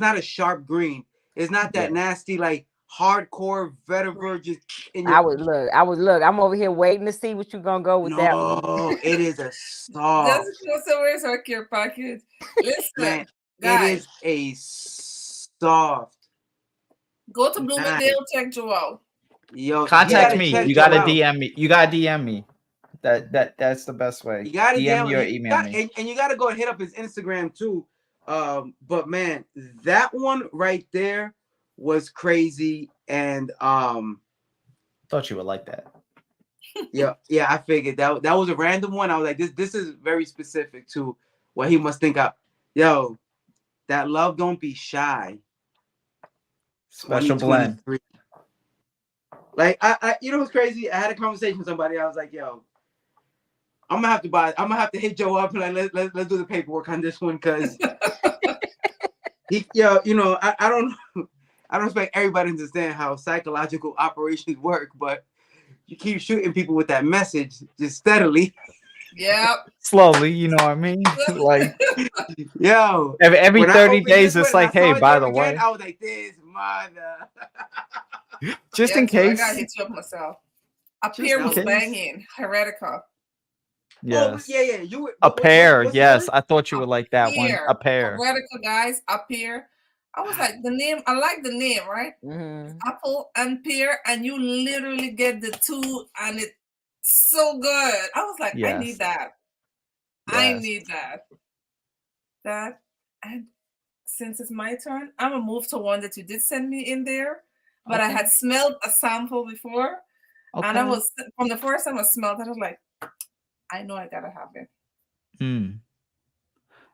not a sharp green. It's not that Yeah. nasty like hardcore vetiver just in I your. would look. I'm over here waiting to see what you're gonna go with that one. No, it is a Just soft go somewhere so care package. Listen, man. It guys, is a soft. go to Bloomingdale, check Joe out. Yo, Contact gotta me. check You Joe gotta out. DM me. You gotta DM me. That's the best way. You gotta DM me or you email got, me. and you gotta go and hit up his Instagram too. But man, that one right there was crazy. And Thought you would like that. yeah, I figured that was a random one. I was like, this is very specific to what he must think of. Yo, that love don't be shy. Special blend. 2023. Like I you know what's crazy? I had a conversation with somebody. I was like, yo, I'm gonna have to hit Joe up and like let's do the paperwork on this one because I don't expect everybody to understand how psychological operations work, but you keep shooting people with that message just steadily. Yep. Slowly, you know what I mean? Like Yo, every when I 30 opened days, this it's one like, and I hey, saw it by there the again, way, I was like, this mother. just Yeah, in Joe, I case. gotta hit you up myself. Up Just here in was case. banging. Heretica. Yes. Oh yeah. You A pair. what's the Yes, word? I thought you would like that one. Here. A pair. Heretica, guys, up here. I was like, the name, I like the name, right? Mm-hmm. Apple and pear, and you literally get the 2, and it's so good. I was like, I need Yes. that. I Yes. need that. And since it's my turn, I'm gonna move to one that you did send me in there, but I Okay. had smelled a sample before, and I Okay. was from the first time I smelled it, I was like, I know I gotta have it.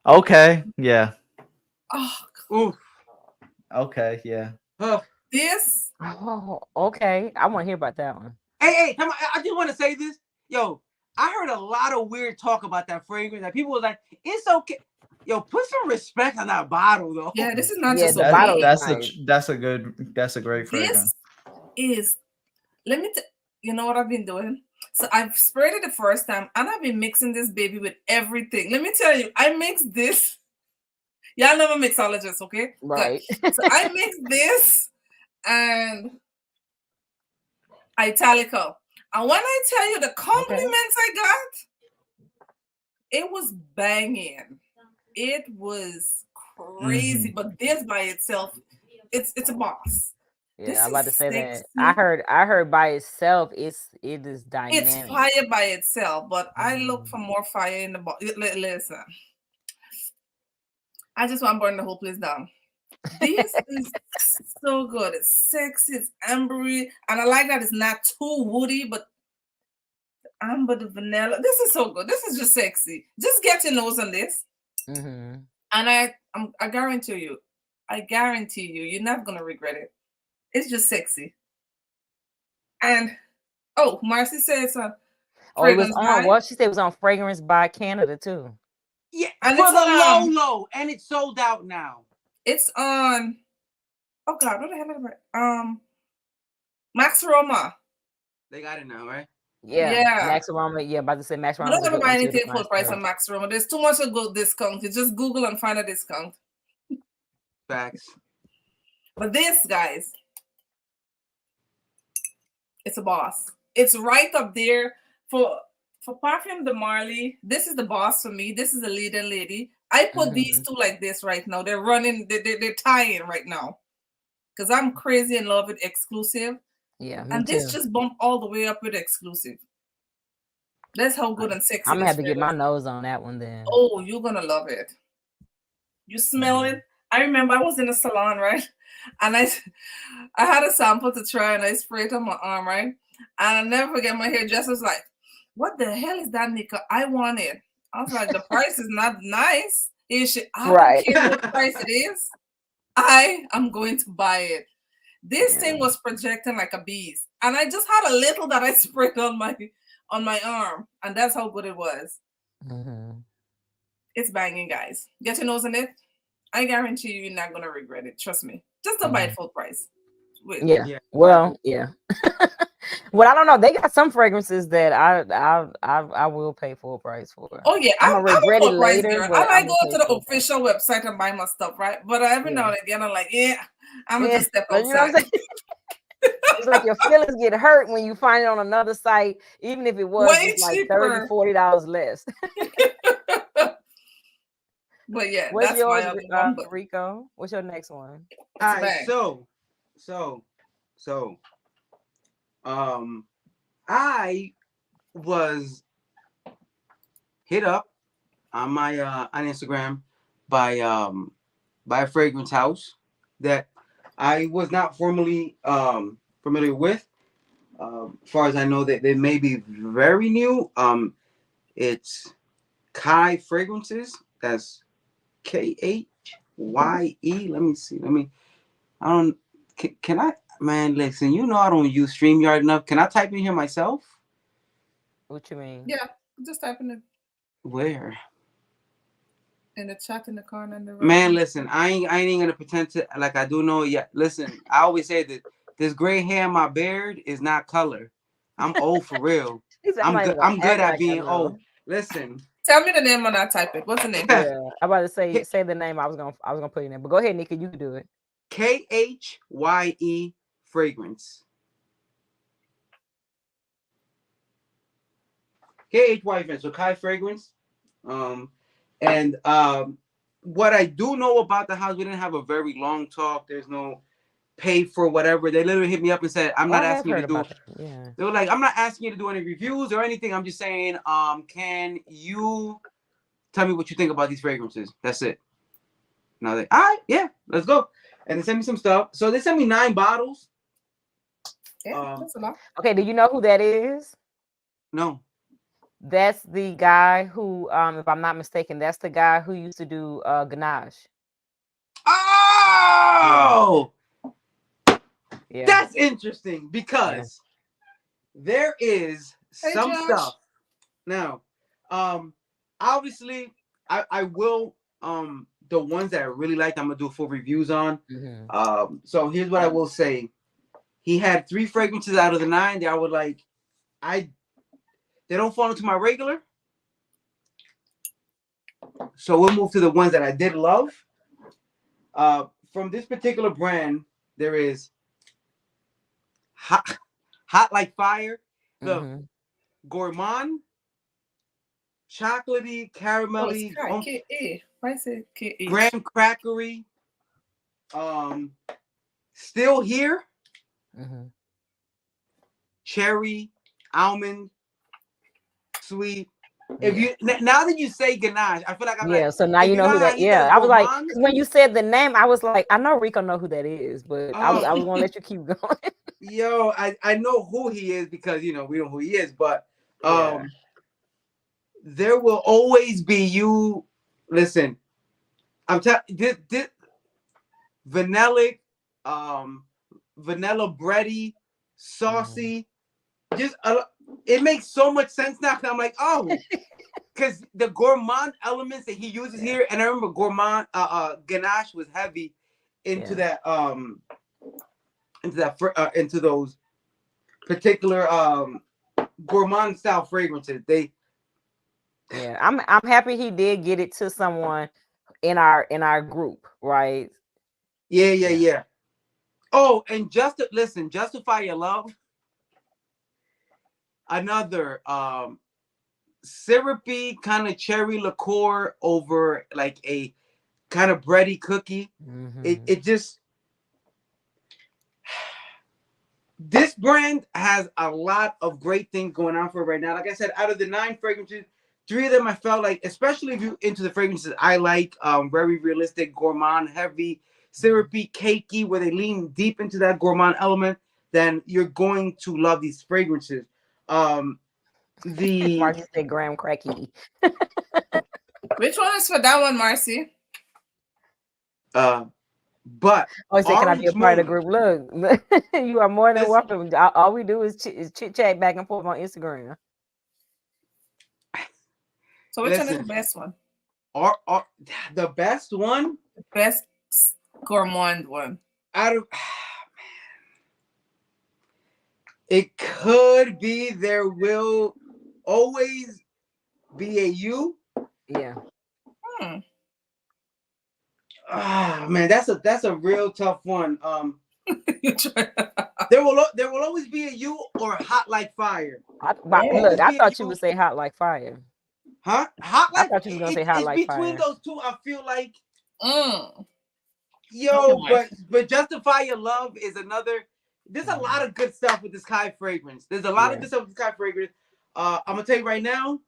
Okay. Yeah. Oh, Ooh. Okay. Yeah. this Oh, okay. I want to hear about that one. Hey, come on. I just want to say this. Yo, I heard a lot of weird talk about that fragrance. Like people was like, it's okay. Yo, put some respect on that bottle, though. yeah, this is not Yeah, just the a bottle bottle. is That's nice. a great fragrance. This is, let me you know what I've been doing? So I've sprayed it the first time, and I've been mixing this baby with everything. Let me tell you, I mixed this. Y'all know I'm a mixologist, okay? Right. Good. So I mixed this and Italico. And when I tell you the compliments I got, it was banging. It was crazy. But this by itself, it's a boss. Yeah, I'm about to say sexy. that. I heard by itself, it is dynamic. It's fire by itself, but I look for more fire in the bottle. Listen, I just want to burn the whole place down. This is so good. It's sexy, it's ambery, and I like that it's not too woody, but amber, the vanilla. This is so good. This is just sexy. Just get your nose on this, Mm-hmm. and I guarantee you, you're not gonna regret it. It's just sexy. And oh, Marcy says Oh, it was fragrance on. by, Well, she said it was on Fragrance by Canada too. Yeah, and for it's the on low, and it's sold out now. it's on. Oh God, what the hell is it? Max Roma. They got it now, right? Yeah, Yeah. Max Aroma. Yeah, about to say Max You Aroma don't is a ever good buy one too to anything find full price stuff. on Max Roma. There's too much of good discount. You just Google and find a discount. Facts. But this, guys, it's a boss. It's right up there for Perfume de Marley. This is the boss for me. This is the leading lady. I put these two like this right now. They're running. They're tying right now because I'm crazy in love with exclusive, Yeah, me and too. this just bumped all the way up with exclusive. That's how good and sexy. I'm gonna this have to get my fragrance is. nose on that one then. Oh, you're gonna love it. You smell it. I remember I was in a salon, right? And I had a sample to try and I sprayed it on my arm, right? And I'll never forget my hairdresser was like, "What the hell is that, Nika? I want it." I was like, "The price is not nice. I Right. don't care what price it is. I am going to buy it." This thing was projecting like a beast. And I just had a little that I sprayed on my arm. And that's how good it was. Mm-hmm. It's banging, guys. Get your nose in it. I guarantee you're not gonna regret it. Trust me. Just don't buy it full price. Wait. Yeah. Yeah. Well, yeah. Well, I don't know. They got some fragrances that I will pay full price for. Oh yeah, I'm I'm gonna regret a it full price later, girl. but I I'm like gonna go pay to the full price. official website and buy my stuff, right? But every now and again, I'm like, yeah, I'm gonna Yeah. just step But you know what I'm outside. saying? It's like your feelings get hurt when you find it on another site, even if it was Way just like cheaper. $30-$40 less. But yeah, What's that's my yours, other one. But Rico? What's your next one? it's a All right, bang. so, I was hit up on my on Instagram by a fragrance house that I was not formally familiar with. As far as I know, that they may be very new. It's Kai Fragrances. That's Khye. Let me see. I don't. Can I? Man, listen. You know I don't use StreamYard enough. Can I type in here myself? What you mean? Yeah, just type in Where? the chat in the corner and the right. Man, listen. I ain't gonna pretend to like I do know yet. Listen, I always say that this gray hair in my beard is not color. I'm old for real. I'm good. I'm good at being old. Listen. Tell me the name when I type it. What's the name? Yeah, I'm about to say the name. I was gonna put it in, but go ahead, Nika. You can do it. Khye fragrance. Khye fragrance. So Kai fragrance. And what I do know about the house, we didn't have a very long talk. There's no pay for whatever. They literally hit me up and said, "I'm not asking you to do." Yeah. They were like, "I'm not asking you to do any reviews or anything. I'm just saying, can you tell me what you think about these fragrances?" That's it. And I was like, "All right, yeah, let's go." And they sent me some stuff. So they sent me 9 bottles. Yeah, that's a lot. Okay, do you know who that is? No. That's the guy who, if I'm not mistaken, that's the guy who used to do Ganache. Oh, yeah. That's interesting because there is some stuff. Now, obviously, I will the ones that I really like, I'm gonna do full reviews on. So here's what I will say. He had 3 fragrances out of the 9 that I would like. They don't fall into my regular. So we'll move to the ones that I did love. From this particular brand, there is Hot Like Fire, the Gourmand, chocolatey, caramelly, graham crackery, Still Here, cherry, almond, sweet, If you now that you say Ganache, I feel like I'm like, so now you know who that. Yeah, I was like, because when you said the name, I was like, I know Rico know who that is, but I was gonna let you keep going. Yo, I know who he is because we know who he is, but there will always be you. Listen, I'm telling this vanillic, vanilla bready, saucy. Just it makes so much sense now. Cause I'm like, oh, because the gourmand elements that he uses here, and I remember gourmand, Ganache was heavy into that, into those particular gourmand style fragrances. I'm happy he did get it to someone in our group, right? Yeah. Oh, and Justify Your Love. Another syrupy kind of cherry liqueur over like a kind of bready cookie. It just, this brand has a lot of great things going on for it right now. Like I said, out of the 9 fragrances, 3 of them I felt like, especially if you into the fragrances I like, very realistic, gourmand, heavy, syrupy, cakey, where they lean deep into that gourmand element, then you're going to love these fragrances. Marcy said graham cracky. Which one is for that one, Marcy? But he said, can I be a part of the group? Look, you are more than welcome. All we do is chit chat back and forth on Instagram. So which one is the best one? The best one? The best gourmand one. Out of it could be There Will Always Be a You. Yeah. Man, that's a real tough one. There will always be a You or Hot Like Fire. Look, I thought you would say Hot Like Fire. Huh? Hot Like I thought you were gonna say Hot Like Fire. Between those two, I feel like yo, but Justify Your Love is another. There's a lot of good stuff with this Kai fragrance. There's a lot of good stuff with this Kai fragrance. I'm gonna tell you right now,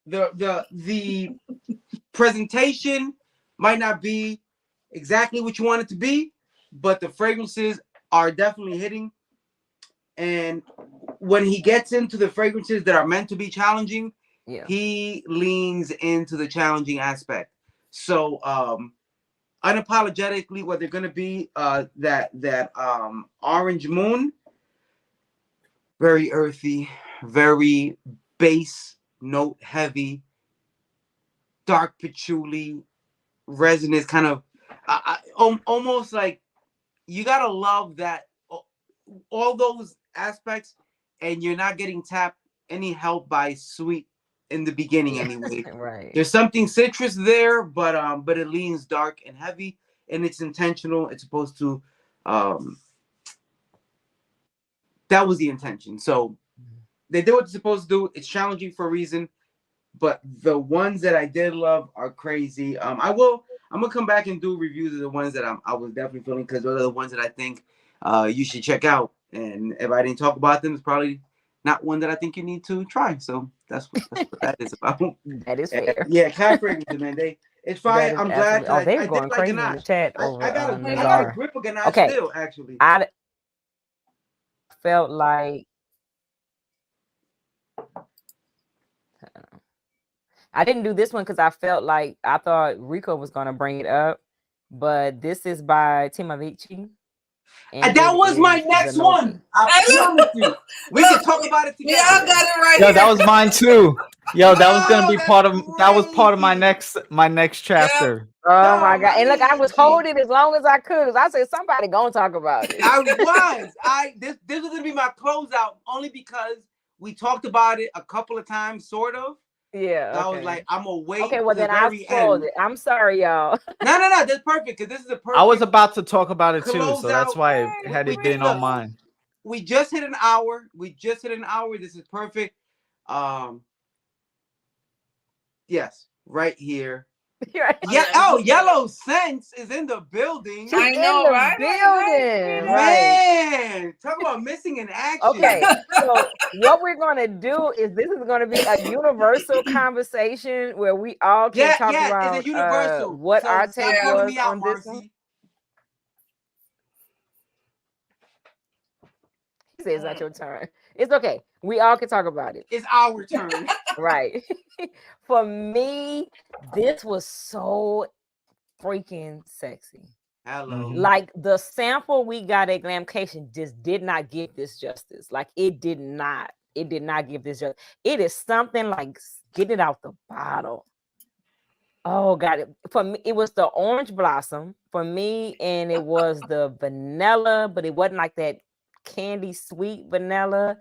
the presentation might not be exactly what you want it to be, but the fragrances are definitely hitting. And when he gets into the fragrances that are meant to be challenging, he leans into the challenging aspect. So unapologetically, what they're gonna be, that Orange Moon, very earthy, very bass note heavy, dark patchouli, resonance, kind of almost like you gotta love that, all those aspects, and you're not getting tapped any help by sweet in the beginning anyway. Right. There's something citrus there, but it leans dark and heavy, and it's intentional. It's supposed to that was the intention. So they did what they're supposed to do. It's challenging for a reason, but the ones that I did love are crazy. I'm gonna come back and do reviews of the ones that I was definitely feeling, because those are the ones that I think you should check out. And if I didn't talk about them, it's probably not one that I think you need to try. So that's what that is about. That is fair. Yeah, Kai fragrances, man. It's fire. I'm glad. They're going crazy in the chat over I got a grip of Ganache still, actually. I felt like I didn't do this one because I felt like I thought Rico was going to bring it up, but this is by Timovici. And that was my next one. I promise you. We can talk about it together. Y'all got it right. Yo, that was mine too. Yo, that was gonna be part of my next chapter. Oh my god! And look, I was holding as long as I could. I said somebody gonna talk about it. This was gonna be my closeout, only because we talked about it a couple of times, sort of. Yeah. I was like, I'm gonna wait. Okay, well then I spoiled it. I'm sorry, y'all. No, that's perfect, because this is a perfect. I was about to talk about it too, so that's why it had been on mine. We just hit an hour. This is perfect. Yes, right here. Right? Yeah. Oh, Yellow Sense is in the building. She's I in know, the right? building, Right. Man, talk about missing in action. Okay, so what we're gonna do is this is gonna be a universal conversation where we all can talk It's about a universal. what So our stop take calling was me out, on this one. Marcy. He says it's not your turn. It's okay. We all can talk about it. It's our turn. Right. For me, this was so freaking sexy. Hello. Like the sample we got at Glamcation just did not give this justice. Like it did not. It did not give this justice. It is something like get it out the bottle. Oh God. For me, it was the orange blossom for me, and it was the vanilla, but it wasn't like that candy sweet vanilla.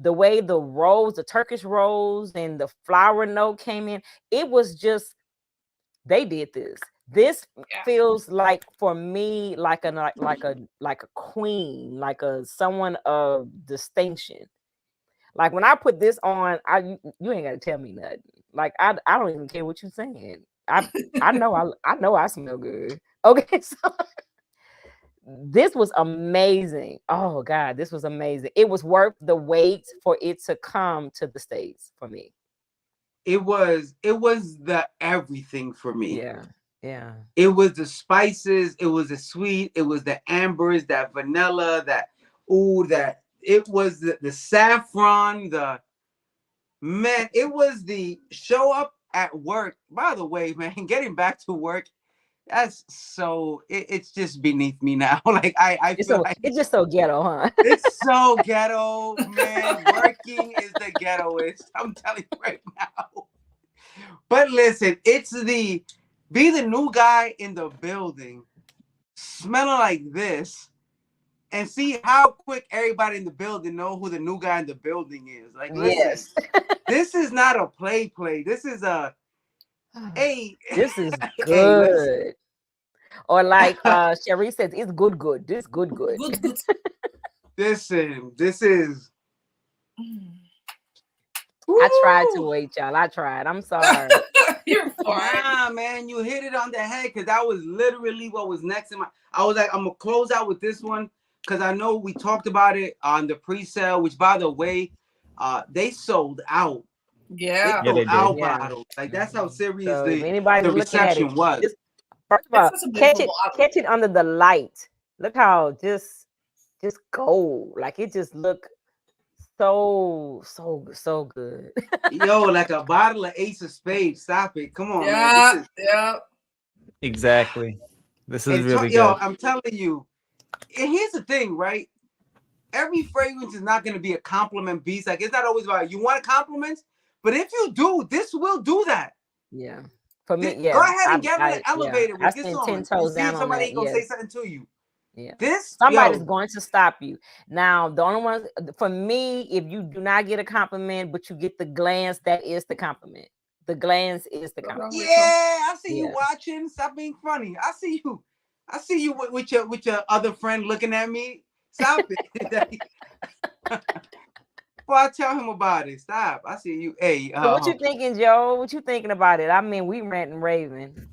The way the rose, the Turkish rose, and the flower note came in, it was just they did this. This feels like for me like a queen, like a someone of distinction. Like when I put this on, you ain't gotta tell me nothing. Like I don't even care what you're saying. I know I smell good. Okay, so this was amazing. Oh God, this was amazing. It was worth the wait for it to come to the States for me. It was the everything for me. Yeah. It was the spices, it was the sweet, it was the ambers, that vanilla, it was the saffron, it was the show up at work. By the way, man, getting back to work, that's so it's just beneath me now. Like I feel like it's just so ghetto, huh? It's so ghetto, man. Working is the ghettoest. I'm telling you right now. But listen, be the new guy in the building, smelling like this, and see how quick everybody in the building know who the new guy in the building is. Like, listen, this is not a play. This is a this is good. Or like Cherie says, it's good. This good. Good. Listen, this is. I tried to wait, y'all. I tried. I'm sorry. You're fine. Nah, man, you hit it on the head because that was literally what was next in my. I was like, I'm gonna close out with this one because I know we talked about it on the pre-sale, which by the way, they sold out. Yeah, they sold out Yeah. bottles. Like that's how serious So if the anybody's reception looking at was. it, first of all, catch it under the light. Look how just gold. Like it just look so good. Yo, like a bottle of Ace of Spades. Stop it. Come on, yeah, man. Exactly. This is really good. Yo, I'm telling you. And here's the thing, right? Every fragrance is not going to be a compliment beast. Like it's not always about you want compliments, but if you do, this will do that. Yeah. For me, yeah. Go ahead and get on the elevator with this spent on. 10 toes down on somebody that. ain't gonna say something to you. Yeah. Somebody's going to stop you. Now, the only one for me, if you do not get a compliment, but you get the glance, that is the compliment. The glance is the compliment. Yeah, I see you watching. Stop being funny. I see you. with your other friend looking at me. Stop it. Well, I tell him about it. Stop. I see you. Hey, so what you thinking, Joe? What you thinking about it? I mean, we rant and raving.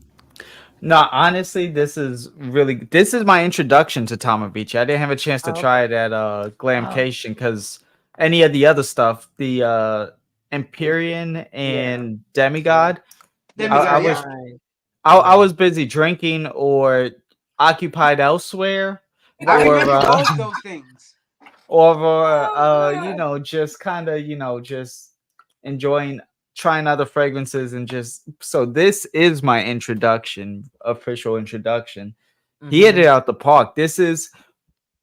No, honestly, this is my introduction to Tamavici. I didn't have a chance to try it at Glamcation because any of the other stuff, the Empyrean and Demigod, I was busy drinking or occupied elsewhere. I remember both those things. Or just kind of just enjoying trying other fragrances and so this is my official introduction. He hit it out the park. This is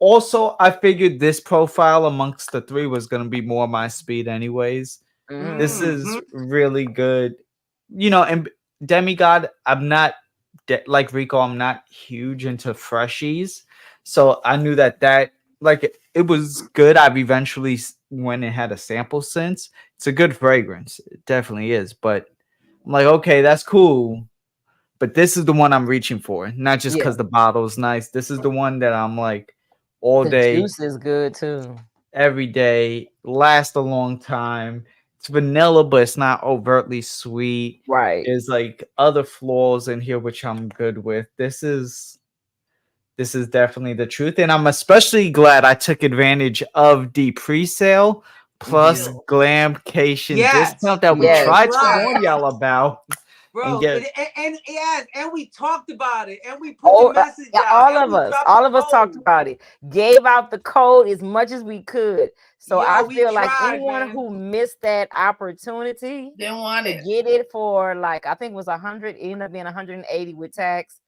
also, I figured this profile amongst the three was going to be more my speed anyways. This is really good, and Demigod, I'm not like Rico, I'm not huge into freshies, so I knew that like it was good. I've eventually went and had a sample since. It's a good fragrance. It definitely is. But I'm like, okay, that's cool. But this is the one I'm reaching for. Not just because the bottle is nice. This is the one that I'm like all day. The juice is good too. Every day. Last a long time. it's vanilla, but it's not overtly sweet. Right. There's like other flaws in here which I'm good with. This is definitely the truth, and I'm especially glad I took advantage of the pre-sale plus Deal. glamcation Yes. discount that we Yes. tried to Right. warn y'all about. And Bro, get and yes, and we talked about it, and we put Oh, the message yeah, out. all and of we us, dropped all the of us talked code. about it. Gave out the code as much as we could. So Yo, I we feel like tried, anyone man. who missed that opportunity Didn't want to it. get it for like I think it was 100, it ended up being 180 with tax.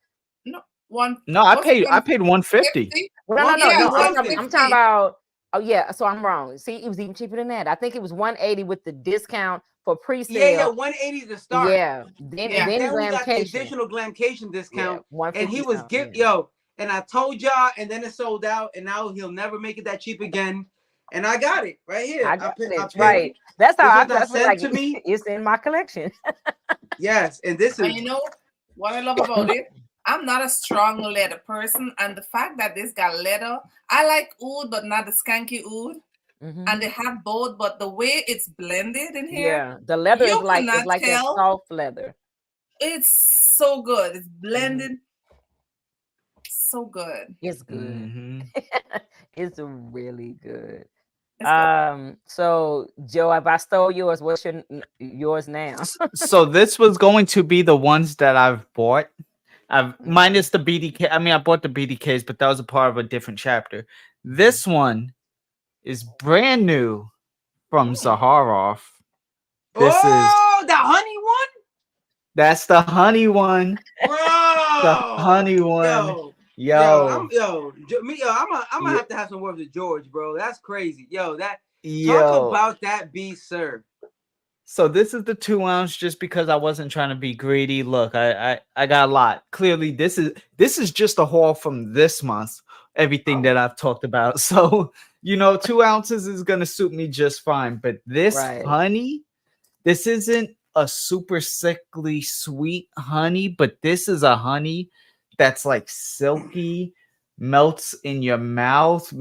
No, one. no, I Was it paid 150. 150? Well, no, Yeah, no. I'm 150. talking about. Oh yeah, so I'm wrong. See, it was even cheaper than that. I think it was 180 with the discount for pre-sale. Yeah, 180 to start. Yeah, then Yeah. then Then we got the glamcation. additional glamcation Yeah, discount, and 150 he was something, yeah. yo, and I told y'all, and then it sold out, and now he'll never make it that cheap again. And I got it right here. I got pinned it it. right. That's how This I was feel not like sent to me. it's in my collection. Yes, and this And is you know what I love about it? I'm not a strong leather person, and the fact that this got leather, I like oud, but not the skanky oud. Mhm. And they have both, but the way it's blended in here, Yeah, the leather you is like cannot it's like that tell. soft leather. It's so good. It's blended. So good. It's good. Mhm. It's really good. It's good. So Joe, if I stole yours, what's yours now? So this was going to be the ones that I've bought. I've minus the BDK. I mean, I bought the BDKs, but that was a part of a different chapter. This one is brand new from Zaharoff. This is the honey one, that's the honey one. bro. The honey one. I'm Yo. gonna have to have some words with George, bro. That's crazy. Yo, talk Yo. about that beast, sir. So this is the 2 ounce just because I wasn't trying to be greedy. Look, I got a lot. Clearly, this is just a haul from this month. Everything that I've talked about. So, 2 ounces is gonna suit me just fine. But this honey, this isn't a super sickly sweet honey, but this is a honey that's like silky, melts in your mouth,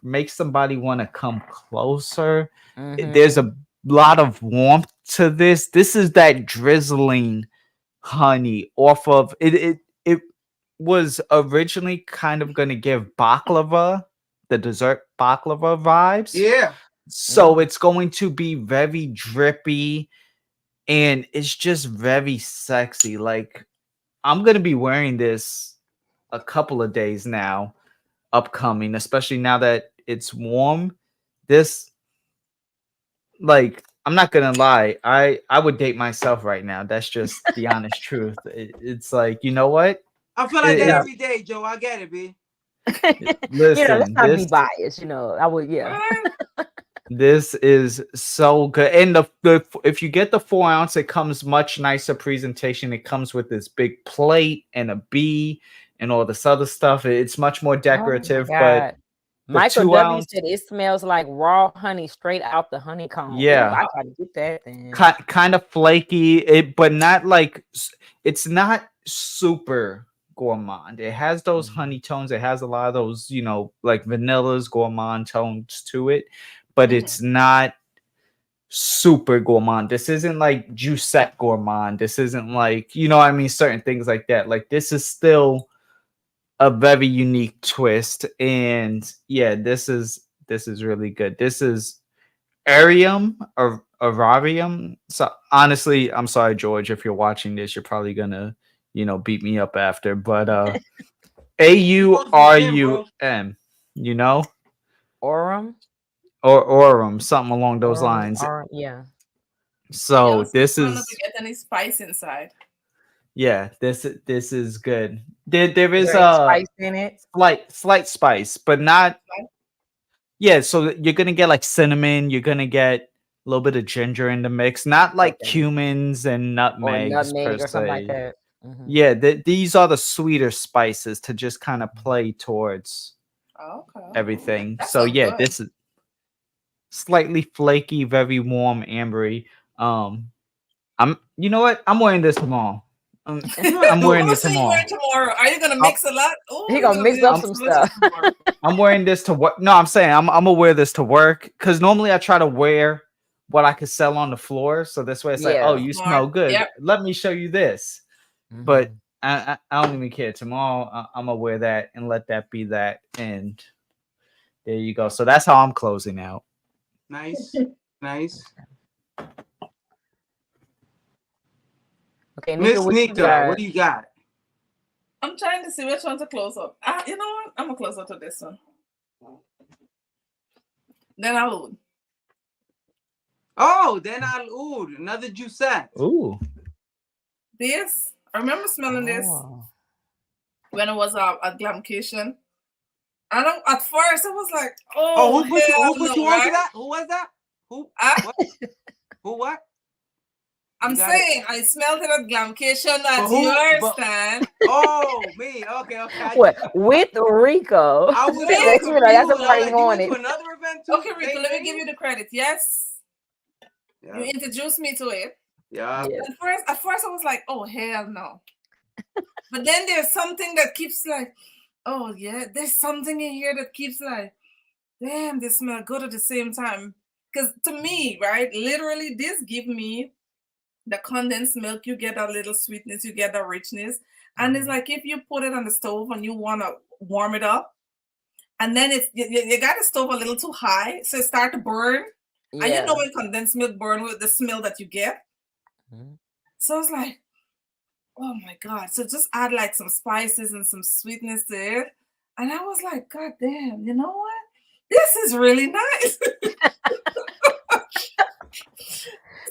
makes somebody want to come closer. There's a lot of warmth to this. This is that drizzling honey off of it. It was originally kind of going to give baklava, the dessert baklava vibes. Yeah. So it's going to be very drippy and it's just very sexy. Like I'm going to be wearing this a couple of days now upcoming, especially now that it's warm. This, like, I'm not gonna lie, I would date myself right now. That's just the honest truth. It's like, you know what? I feel like that every day, Joe. I get it, B. Listen, let's not be biased. I would, This is so good. And the if you get the 4 ounce, it comes much nicer presentation. It comes with this big plate and a bee and all this other stuff. It's much more decorative, but Michael 2 W ounce said it smells like raw honey straight out the honeycomb. Yeah. Ooh, I gotta get that then. Kind of flaky, but not like it's not super gourmand. It has those honey tones. It has a lot of those, like vanillas, gourmand tones to it, but it's not super gourmand. This isn't like Juicette gourmand. This isn't like, certain things like that. Like this is still a very unique twist, and yeah, this is really good. This is Arium or Ararium. So honestly, I'm sorry, George, if you're watching this, you're probably gonna, beat me up after. But AURUM, Aurum or Aurum, something along those lines. Yeah. So this I don't know is if you get any spice inside. Yeah, this is good. There is spice in it, slight spice, but not. Yeah, so you're gonna get like cinnamon. You're gonna get a little bit of ginger in the mix, not like cumins and nutmegs per or something like se. that. Yeah, these are the sweeter spices to just kind of play towards everything. So yeah, good. this is slightly flaky, very warm, ambery. You know what? I'm wearing this tomorrow. I'm wearing this tomorrow. Are you gonna mix a lot? He gonna mix up some stuff. I'm wearing this to work. No, I'm saying I'm gonna wear this to work because normally I try to wear what I could sell on the floor. So this way it's like, oh, Yeah. you Smart. smell good. Yep. Let me show you this. But Mhm. I don't even care. Tomorrow I'm gonna wear that and let that be that. And there you go. So that's how I'm closing out. Nice. Nice. Okay, Nika, Miss what you Nika, what got? do you got? I'm trying to see which one to close up. You know what? I'm gonna close up to this one. Then I'll load. Oh, then I'll oud. Another juicette. Ooh. This, I remember smelling this Oh. when it was at Glamcation. And at first it was like, Oh, oh, who put you no, onto right? that? Who was that? Who? I, What? Who? What? I'm You got it? saying I smelled it at Glamcation at who? your But- stand. Oh, me. Okay. What with Rico? I was Yeah. so That's, confused. that's the I was part like, you you went wanted. to another event too? Okay, Rico, let me give you the credit. Yes, Yeah. you introduced me to it. Yeah. Yeah. At first I was like, oh, hell no. But then there's something that keeps like, oh yeah, there's something in here that keeps like, damn, they smell good at the same time. Because to me, right, literally, this give me the condensed milk. You get a little sweetness, you get a richness, and it's like if you put it on the stove and you want to warm it up, and then it's you got the stove a little too high, so it start to burn. And you know Yeah. when condensed milk burn with the smell that you get. Mhm. So it's like, oh my god! So just add like some spices and some sweetness to it, and I was like, God damn, you know what? This is really nice.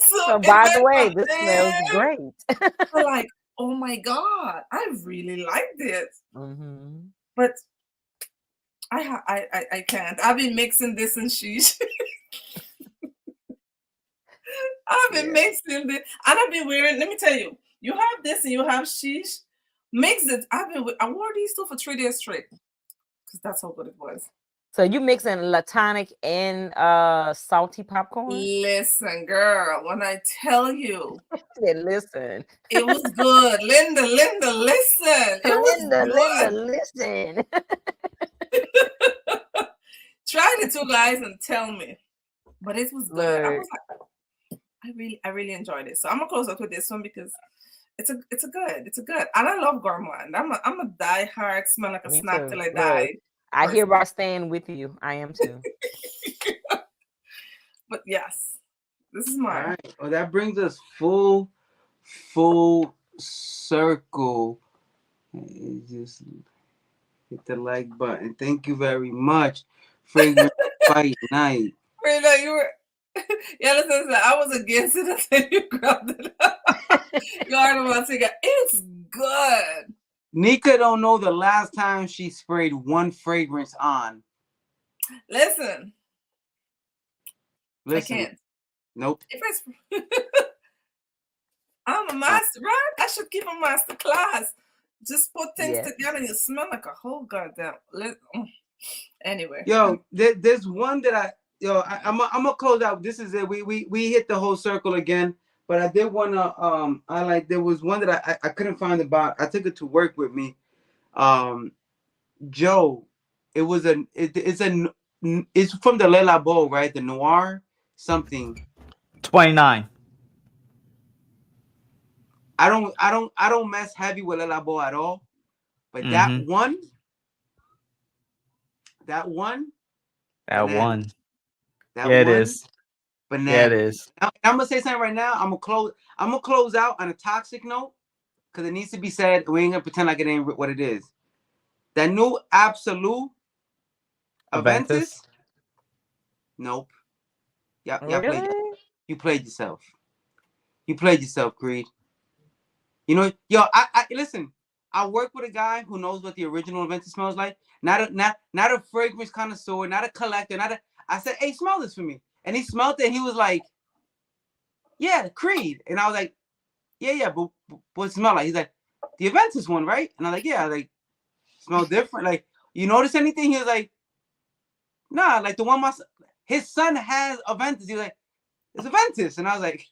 So So it by the went way, from this smells there great. to like, oh my god, I really like this. Mm-hmm. But I can't. I've been mixing this and sheesh. I've been Yeah. mixing this, and I've been wearing. Let me tell you, you have this and you have sheesh. Mix it. I wore these two for 3 days straight because that's how good it was. So you mixing Latonic and salty popcorn? Listen, girl, when I tell you, Yeah, listen. it was good. Linda, listen. It was Linda, good. listen. Try the two guys and tell me. But it was good. I Look, was like, I really enjoyed it. So I'm gonna close up with this one because it's a good. And I love gourmand. I'm a diehard smell like a me snack too. till I Look, die. I person. hereby stand with you. I am too. But yes, this is All mine. right. Well, that brings us full circle. Just hit the like button. Thank you very much. Fragrance Fight Night. Wait, no, you were. Yeah, listen. I was against it until you grabbed it. You are the one saying it's good. Nika don't know the last time she sprayed one fragrance on. Listen, I can't. Nope. If I'm a master, right? I should keep a master class. Just put things Yeah. together and you smell like a whole goddamn. Anyway. Yo, there's one that I'm gonna close out. This is it. We hit the whole circle again. But I did wanna there was one that I couldn't find about. I took it to work with me. Joe, it's from the Le Labo, right? The Noir something. 29. I don't mess heavy with Le Labo at all. But that one. That Banana. one. That Yeah, it one, is. banana. Yeah, it is. I'm gonna say something right now. I'm gonna close out on a toxic note because it needs to be said. We ain't gonna pretend like it ain't what it is. That new Absolute Aventus. Nope. Y'all Really? you played yourself. You played yourself, Creed. You know, yo, I listen. I work with a guy who knows what the original Aventus smells like. Not a fragrance connoisseur, not a collector, I said, hey, smell this for me. And he smelled it and he was like, yeah, Creed. And I was like, yeah, but what it smell like? He's like, the Aventus one, right? And I'm like, yeah, like, smell different. Like, you notice anything? He was like, nah, like the one his son has Aventus. He was like, it's Aventus. And I was like,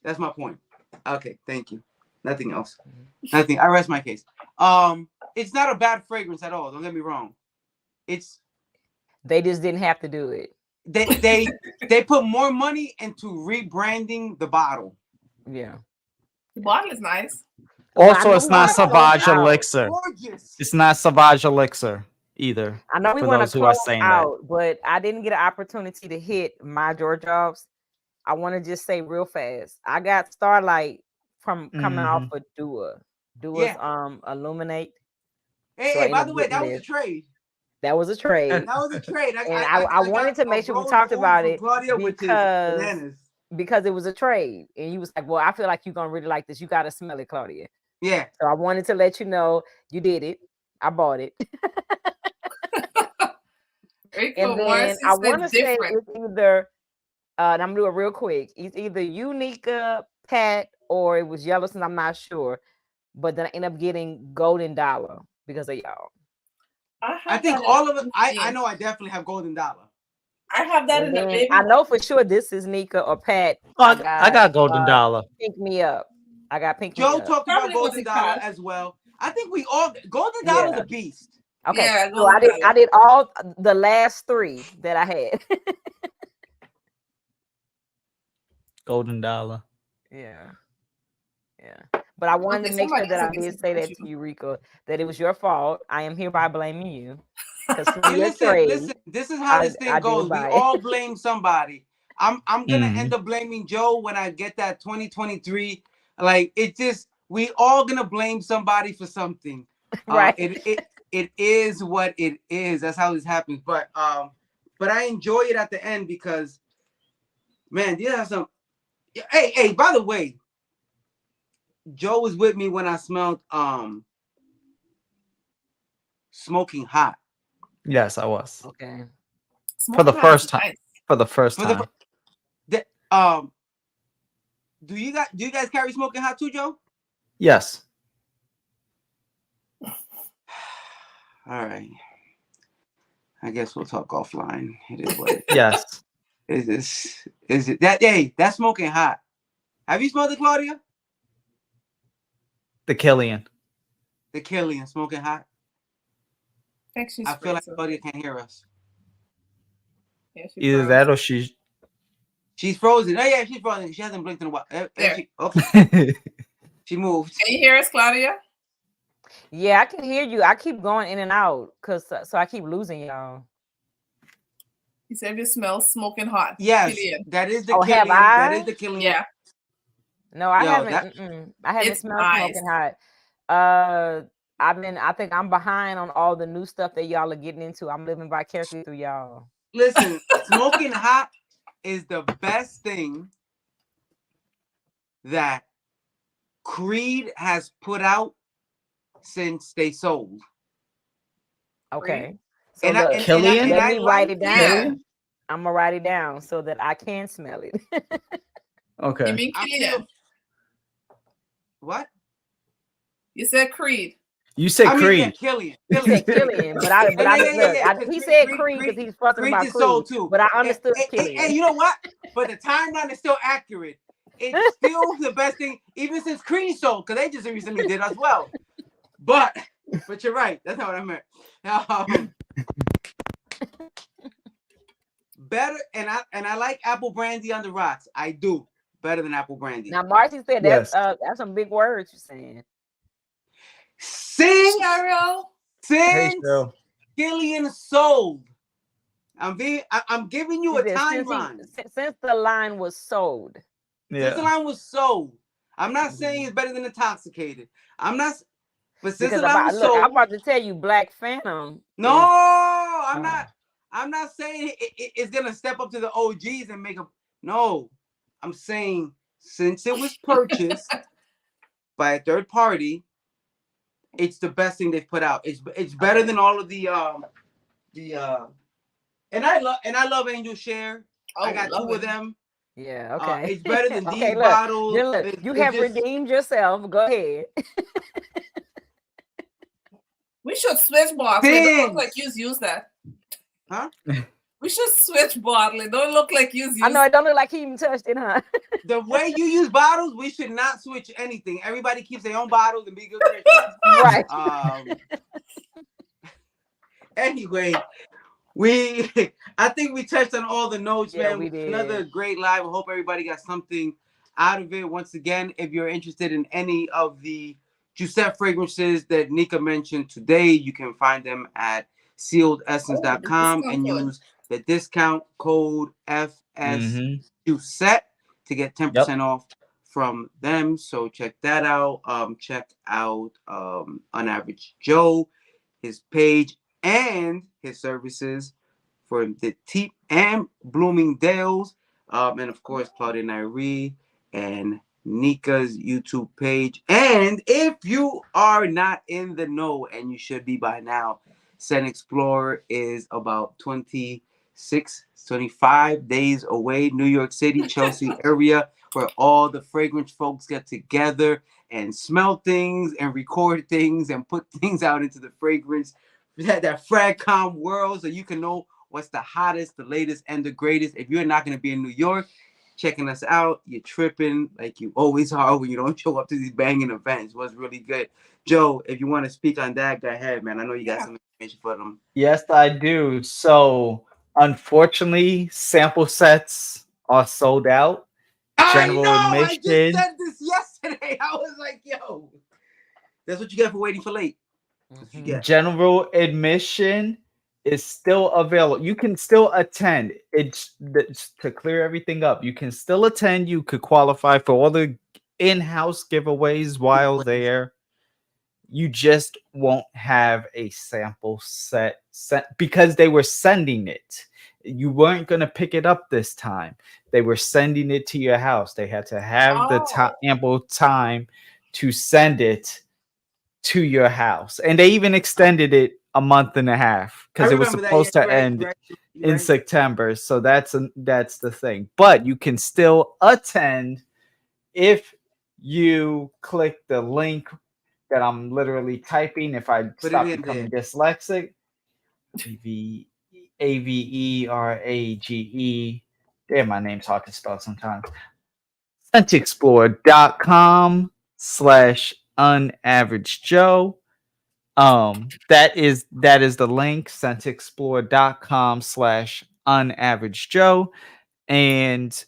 that's my point. Okay, thank you. Nothing else. Nothing. I rest my case. It's not a bad fragrance at all. Don't get me wrong. They just didn't have to do it. they put more money into rebranding the bottle. Yeah. The bottle is nice. Well, I Also, know it's we not wanna close Savage out. Elixir. Gorgeous. It's not Savage Elixir either. I know we For want those to who are close saying out, but I didn't get an opportunity to hit my Georgios. I want to just say real fast. I got Starlight from coming off of Dua's Illuminate. So I Hey, by ended the up way, that getting was a this. trade. That was a trade. That was a trade. And I wanted to make sure we talked about it Claudia, which is bananas. because it was a trade. And you was like, well, I feel like you're going to really like this. You got to smell it, Claudia. Yeah. So I wanted to let you know you did it. I bought it. And then I want to say it's either, and I'm going to do it real quick. It's either Unica, Pat, or it was Yellowstone. I'm not sure. But then I end up getting Golden Dollar because of y'all. I think all of it. I know I definitely have Golden Dollar. I have that in the baby. I know for sure this is Nika or Pat. I got Golden Dollar. Pink Me Up. I got Pink Me Joe Up. talked about Golden Dollar as well. I think we all Golden Dollar's a beast. Okay, yeah, so I did all the last three that I had. Golden Dollar. Yeah. But I wanted to make sure that I did say that to you, Rico, that it was your fault. I am hereby blaming you. Listen, this is how this thing goes. We all blame somebody. I'm gonna end up blaming Joe when I get that 2023. Like we all gonna blame somebody for something. Right. It is what it is. That's how this happens. But I enjoy it at the end because, man, you have some. Hey, by the way, Joe was with me when I smelled Smoking Hot. Yes, I was. Okay. For the first time. For the first time. Do you guys carry Smoking Hot too, Joe? Yes. All right. I guess we'll talk offline. It is what it is. Yes. Is it that day? That's Smoking Hot. Have you smelled it, Claudia? The Killian. The Killian, Smoking Hot. I feel like Claudia can't hear us. Yeah, either that or she's frozen. Oh yeah, she's frozen. She hasn't blinked in a while. Okay. She moved. Can you hear us, Claudia? Yeah, I can hear you. I keep going in and out so I keep losing y'all. He said you smell Smoking Hot. Yes, Killian. that is the Killian. Have I? That is the Killian. Yeah. No, I haven't. I haven't smelled Smoking Hot. I think I'm behind on all the new stuff that y'all are getting into. I'm living vicariously through y'all. Listen, Smoking Hot is the best thing that Creed has put out since they sold. Okay. So And look, Killian? let me write it down. Yeah. I'm gonna write it down so that I can smell it. okay. You mean Killian? What? You said Creed. You said Creed. Yeah, Killian. He said Killian, he said Creed because he's fussing about Creed. Sold too. But I understood Killian. Killian. You know what? But the timeline is still accurate. It's still the best thing, even since Creed sold, because they just recently did as well. But you're right. That's not what I meant. Better, and I like apple brandy on the rocks. I do better than apple brandy. Now, Marcy said that's some big words you're saying. Since Killian sold, I'm giving you a timeline. Since the line was sold. Yeah. Since the line was sold. I'm not saying it's better than Intoxicated. I'm not. But since the line was sold, I'm about to tell you, Black Phantom. No, I'm not. I'm not saying it's gonna step up to the OGs and make a. No, I'm saying since it was purchased by a third party, it's the best thing they've put out. It's better than all of the and I love Angel Share. I got two of them. Yeah, okay. It's better than these bottles. You have redeemed yourself. Go ahead. We should switch bottles. It don't look like you use that. Huh? We should switch bottle. It don't look like you use. I know it don't look like he even touched it, huh? The way you use bottles, we should not switch anything. Everybody keeps their own bottles and be good. Right. Anyway, I think we touched on all the notes, Yeah, man. we did. Another great live. I hope everybody got something out of it. Once again, if you're interested in any of the Giuseppe fragrances that Nika mentioned today, you can find them at Oh, the sealedessence.com discount and code. use the discount code FS Mm-hmm. Giuseppe to get Yep. 10% off from them. So check that out. Check out On Average Joe, his page and his services for the Teep and Bloomingdale's, and of course Claudia Nairi and Nika's YouTube page. And if you are not in the know, and you should be by now, SCENTXPLORE is about 26, 25 days away. New York City, Chelsea area, where all the fragrance folks get together and smell things and record things and put things out into the fragrance that fragcom world, so you can know what's the hottest, the latest, and the greatest. If you're not going to be in New York checking us out, you're tripping like you always are when you don't show up to these banging events. It was really good. Joe, if you want to speak on that, go ahead, man. I know you got some information for them. Yes, I do. So, unfortunately, sample sets are sold out. I General know. I just admission. said this yesterday. I was like, yo, that's what you get for waiting for late. That's what you get. General admission is still available. You can still attend. It's to clear everything up. You can still attend. You could qualify for all the in-house giveaways while there. You just won't have a sample set because they were sending it. You weren't going to pick it up this time. They were sending it to your house. They had to have the ample time to send it to your house, and they even extended it a month and a half because it was supposed to end in September. So that's the thing. But you can still attend if you click the link that I'm literally typing. If I stop becoming dyslexic, AVERAGE. Damn, my name's hard to spell sometimes. SCENTXPLORE.com/unaveragejoe. That is the link, SCENTXPLORE.com/unaveragejoe, and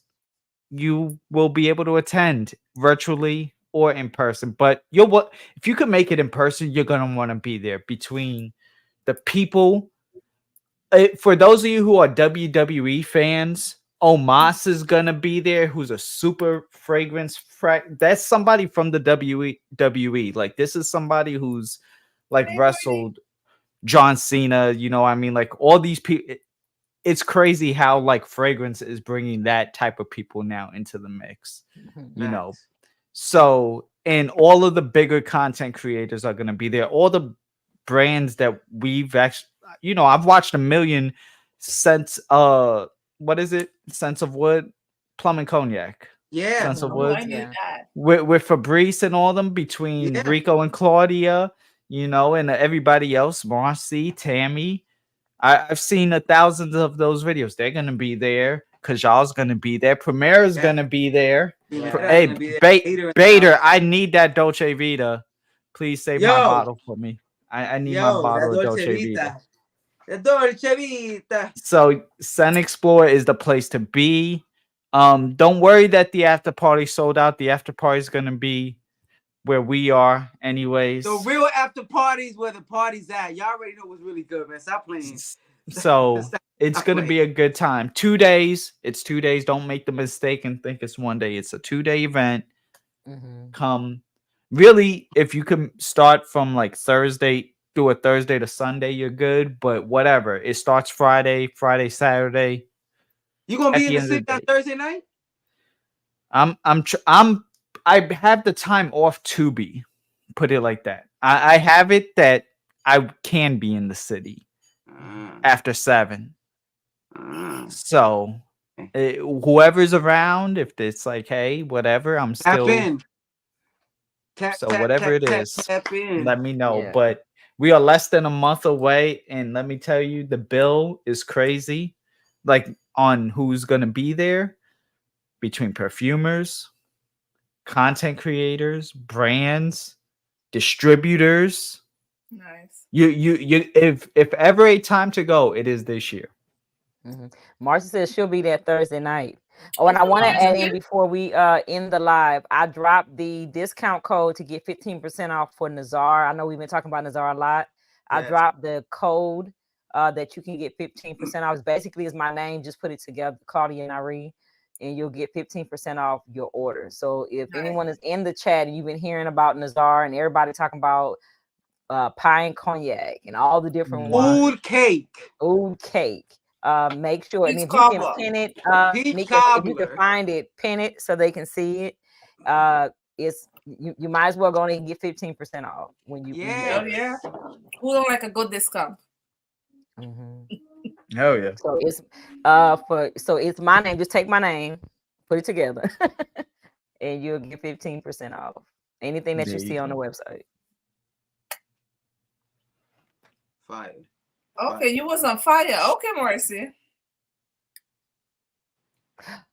you will be able to attend virtually or in person. But if you can make it in person, you're gonna want to be there between the people. For those of you who are WWE fans, Omos is gonna be there, who's a super fragrance that's somebody from the WWE. Like, this is somebody who's like wrestled John Cena, you know what I mean? Like, all these people, it's crazy how like fragrance is bringing that type of people now into the mix, you know. So, and all of the bigger content creators are going to be there. All the brands that we've actually, you know, I've watched a million scents. What is it? Scents of Wood, Plum and Cognac. Yeah, Scents of Oh, Wood. I knew that. With Fabrice and all them, between Rico and Claudia, you know, and everybody else, Marcy, Tammy. I've seen thousands of those videos. They're gonna be there. Kajal's gonna be there. Primera's gonna be there. Hey, Bader, I need that Dolce Vita. Please save my bottle for me. I need my bottle of Dolce Vita. The Dolce Vita. So SCENTXPLORE is the place to be. Don't worry that the after party sold out. The after party is gonna be where we are, anyways. The real after parties where the party's at. Y'all already know what's really good, man. Stop playing. So it's gonna be a good time. 2 days. It's 2 days. Don't make the mistake and think it's 1 day. It's a 2-day event. Come, really, if you can start from like Thursday, do a Thursday to Sunday, you're good. But whatever, it starts Friday, Saturday. You gonna be in the city on Thursday night? I have the time off to be, put it like that. I have it that I can be in the city after 7. So whoever's around, if it's like, hey, whatever, I'm still in. So whatever it is, let me know. Yeah. But we are less than a month away, and let me tell you, the bill is crazy. Like, on who's gonna be there, between perfumers, content creators, brands, distributors. Nice. You if ever a time to go, it is this year. Marcia says she'll be there Thursday night. Oh, and I Okay, want to add Marcy. in before we end the live, I dropped the discount code to get 15% off for Nazar. I know we've been talking about Nazar a lot. I Yes. dropped the code that you can get 15% off. Basically, is my name. Just put it together, Claudia and Irene, and you'll get 15% off your order. So if Nice. anyone is in the chat and you've been hearing about Nazar and everybody talking about pie and cognac and all the different wines, Oud cake. oud cake. Make sure, and Peach if you can cobbler. pin it, Peach Mika, if you can cobbler. find it, pin it so they can see it. It's you might as well go in and get 15% off when you Hell Yes. yeah. Who don't like a good discount? Hell yeah. So it's it's my name. Just take my name, put it together, and you'll get 15% off anything that There you you see on go. the website. Fire. Okay, you was on fire. Okay, Marcy.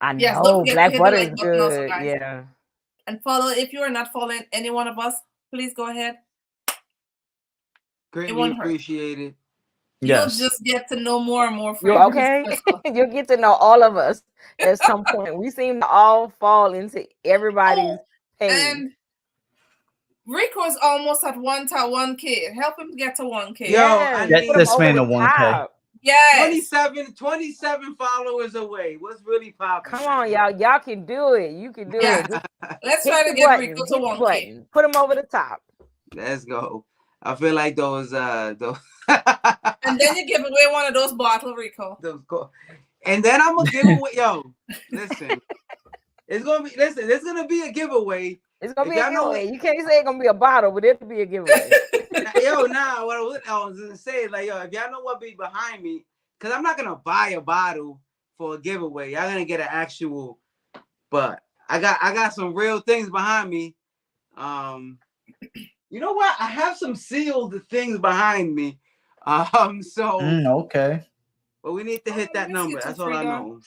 I know Yes, don't forget to black hit the butter like is button also, good. guys. Yeah. And follow if you are not following any one of us, please go ahead. Greatly won't hurt. appreciated. Yes. You'll just get to know more and more You friends. okay? You'll get to know all of us at some point. We seem to all fall into everybody's page. And Rico is almost at 1K. Help him get to 1K. Yo, I Yes, need put 'em this over man the to 1K. top. Yes. 27 followers away. What's really popping? Come on, y'all. Y'all can do it. You can do Yeah. it. Just Let's hit try to the get button. Rico Hit to the 1K. button. Put them over the top. Let's go. I feel like those And then you give away one of those bottles, Rico. And then I'm gonna give away. Yo, listen. There's gonna be a giveaway. It's gonna be a giveaway. You can't say it's gonna be a bottle, but it'll be a giveaway. What I was gonna say is like, yo, if y'all know what be behind me, because I'm not gonna buy a bottle for a giveaway. Y'all gonna get an actual, but I got some real things behind me. You know what? I have some sealed things behind me. Okay. But we need to hit that number. That's all I know.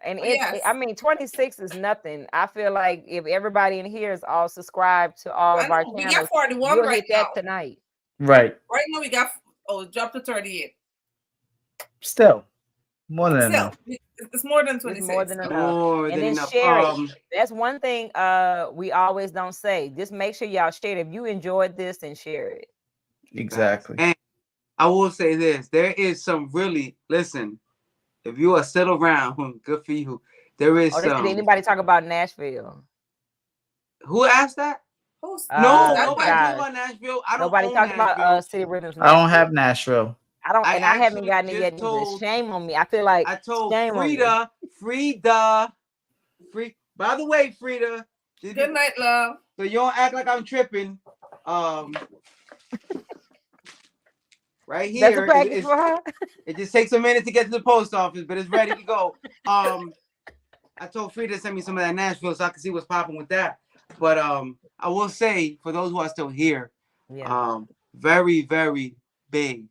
And I mean, 26 is nothing. I feel like if everybody in here is all subscribed to all of our channels, we got 41 we'll right hit that tonight. Right. Right now we got it dropped to 38. Still more than enough. It's more than 26. It's more than enough. And then share it. That's one thing we always don't say. Just make sure y'all share it. If you enjoyed this, then share it. Exactly. And I will say this: there is some really listen. If you are still around, good for you. There is some. Did anybody talk about Nashville? Who asked that? No, nobody talked about Nashville. Nobody talked about City Rhythms. I don't have Nashville. I haven't gotten it yet. Shame on me. I feel like I told Frida. By the way, Frida. Good night, love. So you don't act like I'm tripping. Right here. That's a package for her. It just takes a minute to get to the post office, but it's ready to go. I told Frida to send me some of that Nashville so I can see what's popping with that. But I will say, for those who are still here, very, very big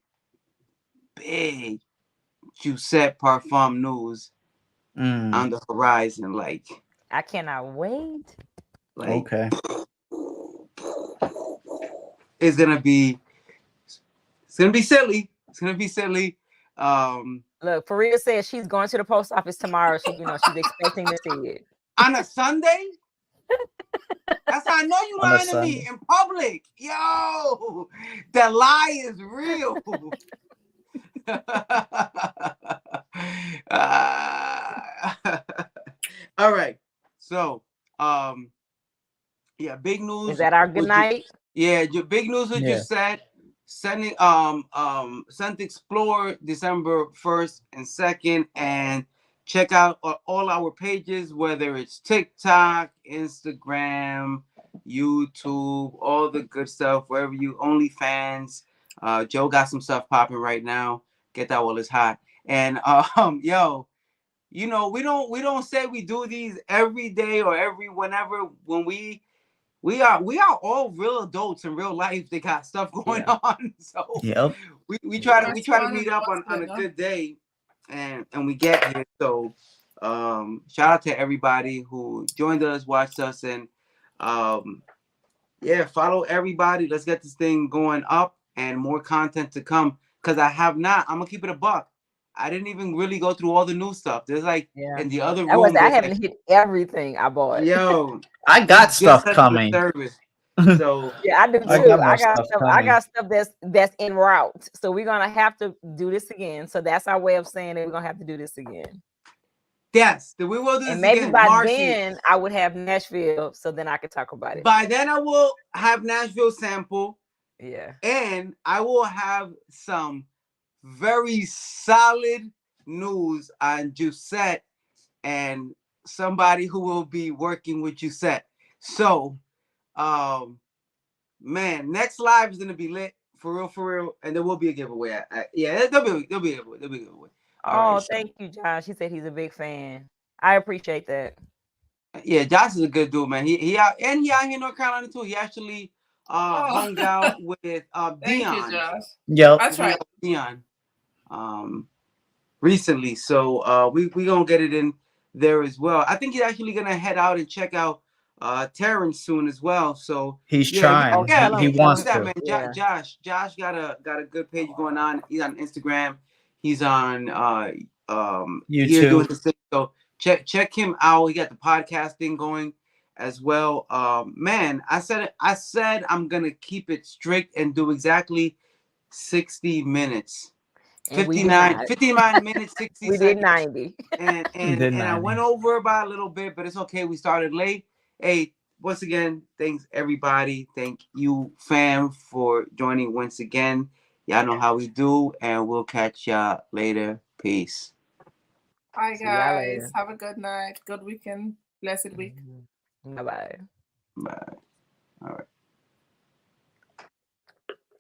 Giuseppe Parfum news on the horizon. Like, I cannot wait. Like, okay. It's gonna be silly. It's gonna be silly. Look, Faria says she's going to the post office tomorrow. She's expecting to see it. On a Sunday? That's how I know you lying to me in public. Yo, the lie is real. All right. So, big news. Is that our good night? Your big news was just said. Sending SCENTXPLORE December 1st and 2nd, and check out all our pages, whether it's TikTok, Instagram, YouTube, all the good stuff, wherever you OnlyFans. Joe got some stuff popping right now. Get that while it's hot. And yo, you know, we don't say we do these every day or whenever when we are all real adults in real life. They got stuff going on. So we try to meet up on a good day and we get here. So shout out to everybody who joined us, watched us, and follow everybody. Let's get this thing going up and more content to come. Cause I'm gonna keep it a buck. I didn't even really go through all the new stuff. There's like Yeah. in the other I was room. I There's haven't like, hit everything I bought. yo, I got stuff just coming. service. So Yeah, I do I too. got more I got stuff stuff. I coming. got stuff that's en route. So we're gonna have to do this again. So that's our way of saying that we're gonna have to do this again. yes, we will do this And maybe again. by Marcy, then I would have Nashville, so then I could talk about it. by then I will have Nashville sample, Yeah. and I will have some very solid news on Giuseppe and somebody who will be working with Giuseppe. So, man, next live is gonna be lit for real, and there will be a giveaway. Yeah, there'll be a giveaway. All Oh, right. thank you, Josh. He said he's a big fan. I appreciate that. Yeah, Josh is a good dude, man. He out here in North Carolina too. He actually hung out with Thank you, Dion. Josh. Yep. I tried. Dion recently. So we gonna get it in there as well. I think he's actually gonna head out and check out Terrence soon as well. So He's yeah, trying. Oh, yeah, He look wants at that, to. man. Yeah. Josh got a good page going on. He's on Instagram. He's on here doing YouTube. his thing. So check him out. He got the podcast thing going as well. Man, I said I'm gonna keep it strict and do exactly 60 minutes. And we did not. 59 minutes, 60 We did seconds. 90. And Did I 90. went over by a little bit, but it's okay. We started late. Hey, once again, thanks everybody. Thank you, fam, for joining once again. Y'all know how we do, and we'll catch y'all later. Peace. Bye, See y'all guys. later. Have a good night. Good weekend. Blessed week. Bye-bye. Bye. All right.